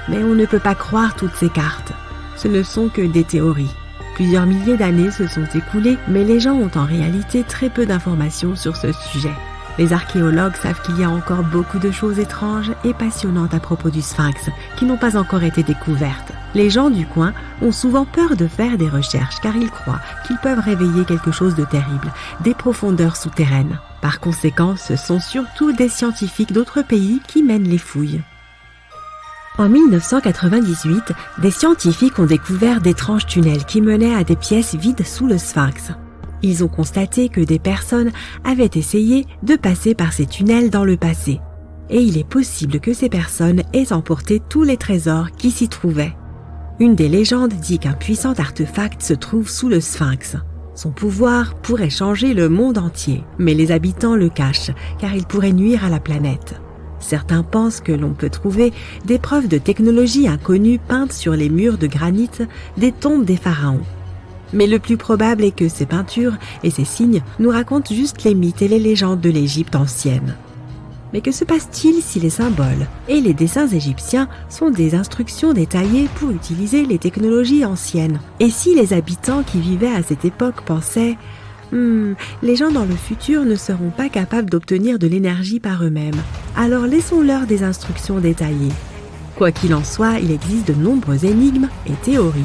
Speaker 3: Mais on ne peut pas croire toutes ces cartes. Ce ne sont que des théories. Plusieurs milliers d'années se sont écoulées, mais les gens ont en réalité très peu d'informations sur ce sujet. Les archéologues savent qu'il y a encore beaucoup de choses étranges et passionnantes à propos du Sphinx qui n'ont pas encore été découvertes. Les gens du coin ont souvent peur de faire des recherches car ils croient qu'ils peuvent réveiller quelque chose de terrible, des profondeurs souterraines. Par conséquent, ce sont surtout des scientifiques d'autres pays qui mènent les fouilles. En 1998, des scientifiques ont découvert d'étranges tunnels qui menaient à des pièces vides sous le Sphinx. Ils ont constaté que des personnes avaient essayé de passer par ces tunnels dans le passé. Et il est possible que ces personnes aient emporté tous les trésors qui s'y trouvaient. Une des légendes dit qu'un puissant artefact se trouve sous le Sphinx. Son pouvoir pourrait changer le monde entier, mais les habitants le cachent car il pourrait nuire à la planète. Certains pensent que l'on peut trouver des preuves de technologie inconnue peintes sur les murs de granit des tombes des pharaons. Mais le plus probable est que ces peintures et ces signes nous racontent juste les mythes et les légendes de l'Égypte ancienne. Mais que se passe-t-il si les symboles et les dessins égyptiens sont des instructions détaillées pour utiliser les technologies anciennes? Et si les habitants qui vivaient à cette époque pensaient les gens dans le futur ne seront pas capables d'obtenir de l'énergie par eux-mêmes. Alors laissons-leur des instructions détaillées. Quoi qu'il en soit, il existe de nombreuses énigmes et théories.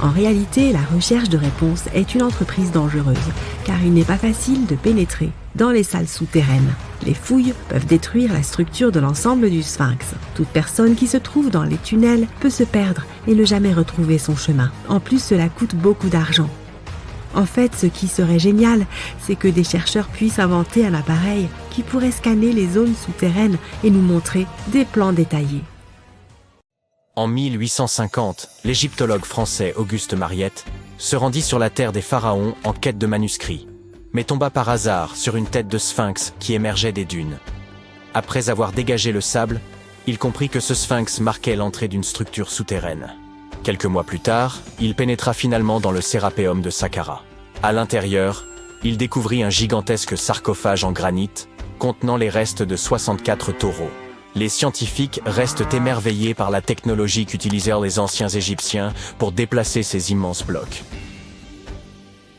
Speaker 3: En réalité, la recherche de réponses est une entreprise dangereuse, car il n'est pas facile de pénétrer dans les salles souterraines. Les fouilles peuvent détruire la structure de l'ensemble du Sphinx. Toute personne qui se trouve dans les tunnels peut se perdre et ne jamais retrouver son chemin. En plus, cela coûte beaucoup d'argent. En fait, ce qui serait génial, c'est que des chercheurs puissent inventer un appareil qui pourrait scanner les zones souterraines et nous montrer des plans détaillés.
Speaker 1: En 1850, l'égyptologue français Auguste Mariette se rendit sur la terre des pharaons en quête de manuscrits, mais tomba par hasard sur une tête de sphinx qui émergeait des dunes. Après avoir dégagé le sable, il comprit que ce sphinx marquait l'entrée d'une structure souterraine. Quelques mois plus tard, il pénétra finalement dans le Sérapéum de Saqqara. À l'intérieur, il découvrit un gigantesque sarcophage en granit contenant les restes de 64 taureaux. les scientifiques restent émerveillés par la technologie qu'utilisèrent les anciens Égyptiens pour déplacer ces immenses blocs.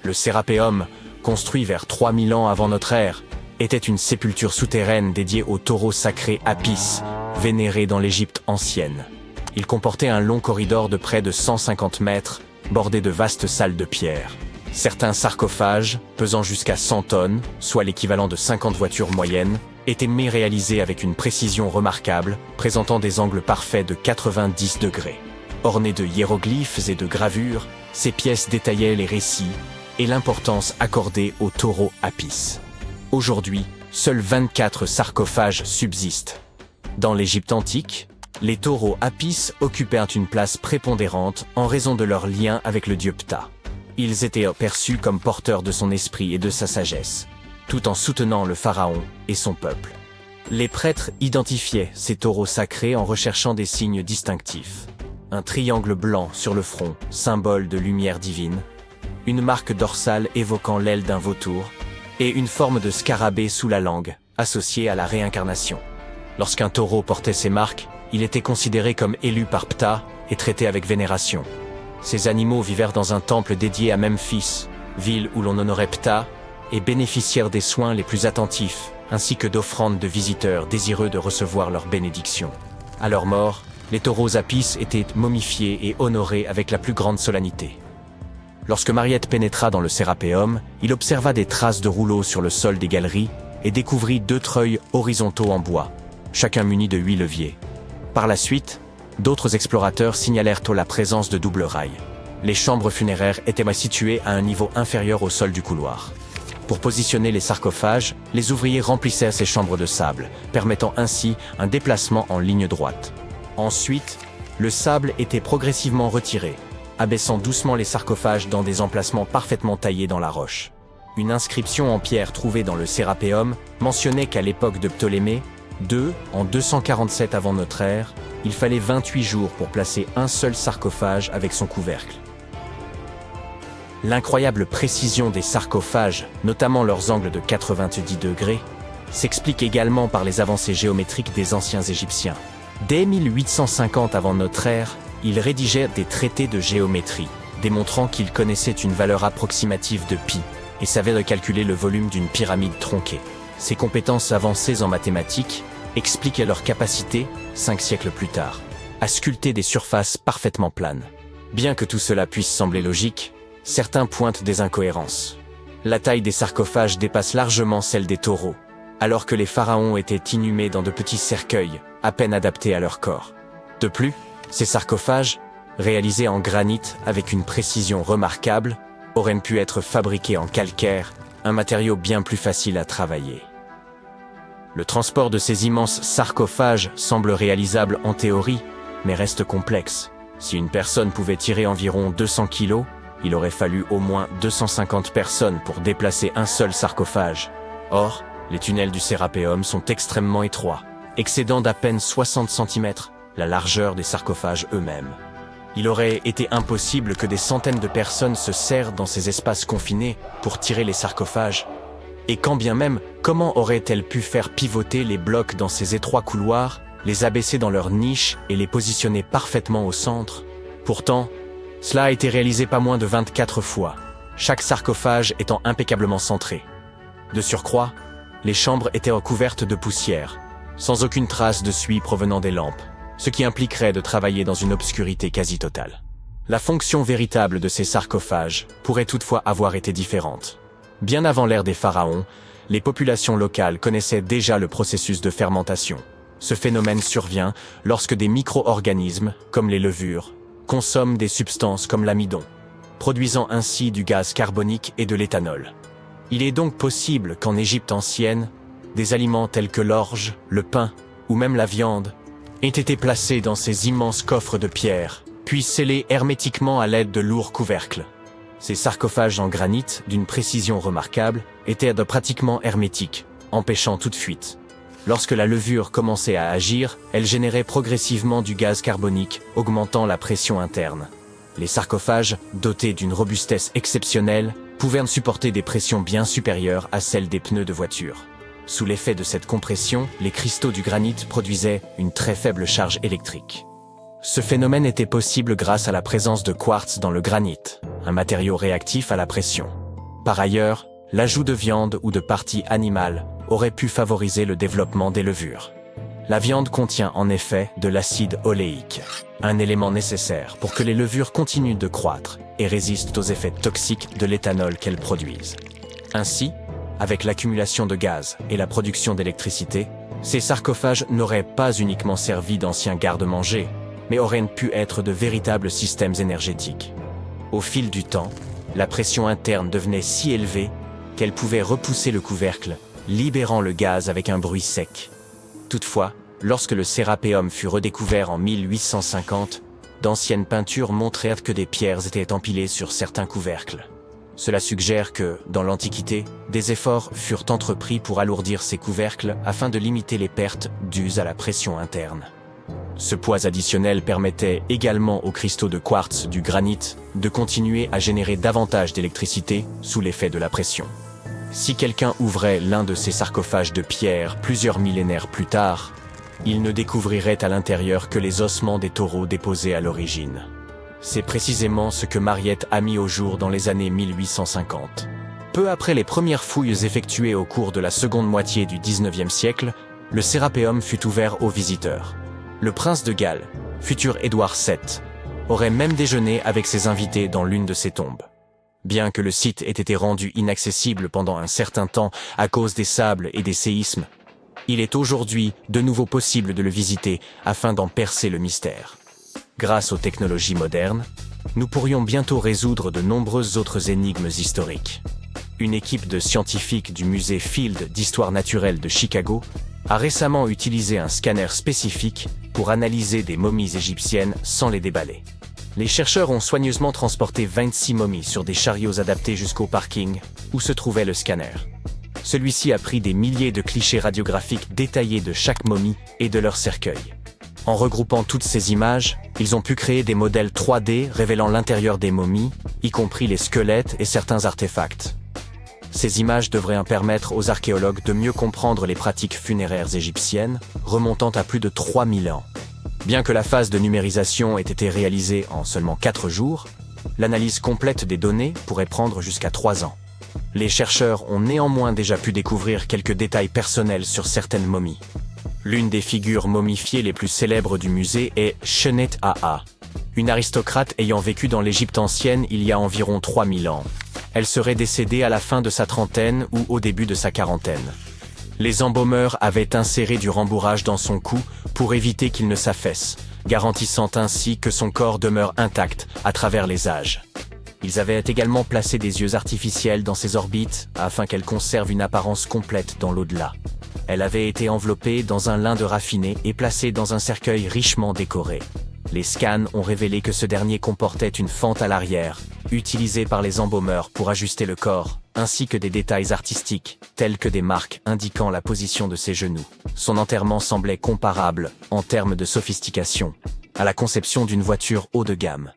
Speaker 1: Le Sérapéum, construit vers 3000 ans avant notre ère, était une sépulture souterraine dédiée au taureau sacré Apis, vénéré dans l'Égypte ancienne. Il comportait un long corridor de près de 150 mètres, bordé de vastes salles de pierre. Certains sarcophages, pesant jusqu'à 100 tonnes, soit l'équivalent de 50 voitures moyennes, étaient réalisés avec une précision remarquable, présentant des angles parfaits de 90 degrés. Ornés de hiéroglyphes et de gravures, ces pièces détaillaient les récits et l'importance accordée au taureau Apis. Aujourd'hui, seuls 24 sarcophages subsistent. Dans l'Égypte antique, les taureaux Apis occupèrent une place prépondérante en raison de leur lien avec le dieu Ptah. Ils étaient perçus comme porteurs de son esprit et de sa sagesse, tout en soutenant le pharaon et son peuple. Les prêtres identifiaient ces taureaux sacrés en recherchant des signes distinctifs. Un triangle blanc sur le front, symbole de lumière divine, une marque dorsale évoquant l'aile d'un vautour, et une forme de scarabée sous la langue, associée à la réincarnation. Lorsqu'un taureau portait ces marques, il était considéré comme élu par Ptah et traité avec vénération. Ces animaux vivèrent dans un temple dédié à Memphis, ville où l'on honorait Ptah, et bénéficièrent des soins les plus attentifs, ainsi que d'offrandes de visiteurs désireux de recevoir leur bénédiction. À leur mort, les taureaux Apis étaient momifiés et honorés avec la plus grande solennité. Lorsque Mariette pénétra dans le Sérapéum, il observa des traces de rouleaux sur le sol des galeries et découvrit 2 treuils horizontaux en bois, chacun muni de 8 leviers. Par la suite, d'autres explorateurs signalèrent la présence de doubles rails. Les chambres funéraires étaient situées à un niveau inférieur au sol du couloir. Pour positionner les sarcophages, les ouvriers remplissèrent ces chambres de sable, permettant ainsi un déplacement en ligne droite. Ensuite, le sable était progressivement retiré, abaissant doucement les sarcophages dans des emplacements parfaitement taillés dans la roche. Une inscription en pierre trouvée dans le Sérapéum mentionnait qu'à l'époque de Ptolémée II, en 247 avant notre ère, il fallait 28 jours pour placer un seul sarcophage avec son couvercle. L'incroyable précision des sarcophages, notamment leurs angles de 90 degrés, s'explique également par les avancées géométriques des anciens Égyptiens. Dès 1850 avant notre ère, ils rédigèrent des traités de géométrie, démontrant qu'ils connaissaient une valeur approximative de pi et savaient calculer le volume d'une pyramide tronquée. Ces compétences avancées en mathématiques expliquaient leur capacité, 5 siècles plus tard, à sculpter des surfaces parfaitement planes. Bien que tout cela puisse sembler logique, certains pointent des incohérences. La taille des sarcophages dépasse largement celle des taureaux, alors que les pharaons étaient inhumés dans de petits cercueils, à peine adaptés à leur corps. De plus, ces sarcophages, réalisés en granit avec une précision remarquable, auraient pu être fabriqués en calcaire, un matériau bien plus facile à travailler. Le transport de ces immenses sarcophages semble réalisable en théorie, mais reste complexe. Si une personne pouvait tirer environ 200 kilos, il aurait fallu au moins 250 personnes pour déplacer un seul sarcophage. Or, les tunnels du Sérapéum sont extrêmement étroits, excédant d'à peine 60 cm la largeur des sarcophages eux-mêmes. Il aurait été impossible que des centaines de personnes se serrent dans ces espaces confinés pour tirer les sarcophages. Et quand bien même, comment auraient-elles pu faire pivoter les blocs dans ces étroits couloirs, les abaisser dans leurs niches et les positionner parfaitement au centre? Pourtant, cela a été réalisé pas moins de 24 fois, chaque sarcophage étant impeccablement centré. De surcroît, les chambres étaient recouvertes de poussière, sans aucune trace de suie provenant des lampes, ce qui impliquerait de travailler dans une obscurité quasi totale. La fonction véritable de ces sarcophages pourrait toutefois avoir été différente. Bien avant l'ère des pharaons, les populations locales connaissaient déjà le processus de fermentation. Ce phénomène survient lorsque des micro-organismes, comme les levures, consomment des substances comme l'amidon, produisant ainsi du gaz carbonique et de l'éthanol. Il est donc possible qu'en Égypte ancienne, des aliments tels que l'orge, le pain ou même la viande aient été placés dans ces immenses coffres de pierre, puis scellés hermétiquement à l'aide de lourds couvercles. Ces sarcophages en granit, d'une précision remarquable, étaient pratiquement hermétiques, empêchant toute fuite. Lorsque la levure commençait à agir, elle générait progressivement du gaz carbonique, augmentant la pression interne. Les sarcophages, dotés d'une robustesse exceptionnelle, pouvaient supporter des pressions bien supérieures à celles des pneus de voiture. Sous l'effet de cette compression, les cristaux du granit produisaient une très faible charge électrique. Ce phénomène était possible grâce à la présence de quartz dans le granit, un matériau réactif à la pression. Par ailleurs, l'ajout de viande ou de parties animales aurait pu favoriser le développement des levures. La viande contient en effet de l'acide oléique, un élément nécessaire pour que les levures continuent de croître et résistent aux effets toxiques de l'éthanol qu'elles produisent. Ainsi, avec l'accumulation de gaz et la production d'électricité, ces sarcophages n'auraient pas uniquement servi d'anciens garde-manger, mais auraient pu être de véritables systèmes énergétiques. Au fil du temps, la pression interne devenait si élevée qu'elle pouvait repousser le couvercle, libérant le gaz avec un bruit sec. Toutefois, lorsque le sérapéum fut redécouvert en 1850, d'anciennes peintures montrèrent que des pierres étaient empilées sur certains couvercles. Cela suggère que, dans l'Antiquité, des efforts furent entrepris pour alourdir ces couvercles afin de limiter les pertes dues à la pression interne. Ce poids additionnel permettait également aux cristaux de quartz du granit de continuer à générer davantage d'électricité sous l'effet de la pression. Si quelqu'un ouvrait l'un de ces sarcophages de pierre plusieurs millénaires plus tard, il ne découvrirait à l'intérieur que les ossements des taureaux déposés à l'origine. C'est précisément ce que Mariette a mis au jour dans les années 1850. Peu après les premières fouilles effectuées au cours de la seconde moitié du XIXe siècle, le sérapéum fut ouvert aux visiteurs. Le prince de Galles, futur Édouard VII, aurait même déjeuné avec ses invités dans l'une de ces tombes. Bien que le site ait été rendu inaccessible pendant un certain temps à cause des sables et des séismes, il est aujourd'hui de nouveau possible de le visiter afin d'en percer le mystère. Grâce aux technologies modernes, nous pourrions bientôt résoudre de nombreuses autres énigmes historiques. Une équipe de scientifiques du musée Field d'histoire naturelle de Chicago a récemment utilisé un scanner spécifique pour analyser des momies égyptiennes sans les déballer. Les chercheurs ont soigneusement transporté 26 momies sur des chariots adaptés jusqu'au parking où se trouvait le scanner. Celui-ci a pris des milliers de clichés radiographiques détaillés de chaque momie et de leur cercueil. En regroupant toutes ces images, ils ont pu créer des modèles 3D révélant l'intérieur des momies, y compris les squelettes et certains artefacts. Ces images devraient permettre aux archéologues de mieux comprendre les pratiques funéraires égyptiennes, remontant à plus de 3000 ans. Bien que la phase de numérisation ait été réalisée en seulement 4 jours, l'analyse complète des données pourrait prendre jusqu'à 3 ans. Les chercheurs ont néanmoins déjà pu découvrir quelques détails personnels sur certaines momies. L'une des figures momifiées les plus célèbres du musée est Shennet Aa, une aristocrate ayant vécu dans l'Égypte ancienne il y a environ 3000 ans. Elle serait décédée à la fin de sa trentaine ou au début de sa quarantaine. Les embaumeurs avaient inséré du rembourrage dans son cou pour éviter qu'il ne s'affaisse, garantissant ainsi que son corps demeure intact à travers les âges. Ils avaient également placé des yeux artificiels dans ses orbites afin qu'elle conserve une apparence complète dans l'au-delà. Elle avait été enveloppée dans un lin de raffiné et placée dans un cercueil richement décoré. Les scans ont révélé que ce dernier comportait une fente à l'arrière, utilisée par les embaumeurs pour ajuster le corps, ainsi que des détails artistiques, tels que des marques indiquant la position de ses genoux. Son enterrement semblait comparable, en termes de sophistication, à la conception d'une voiture haut de gamme.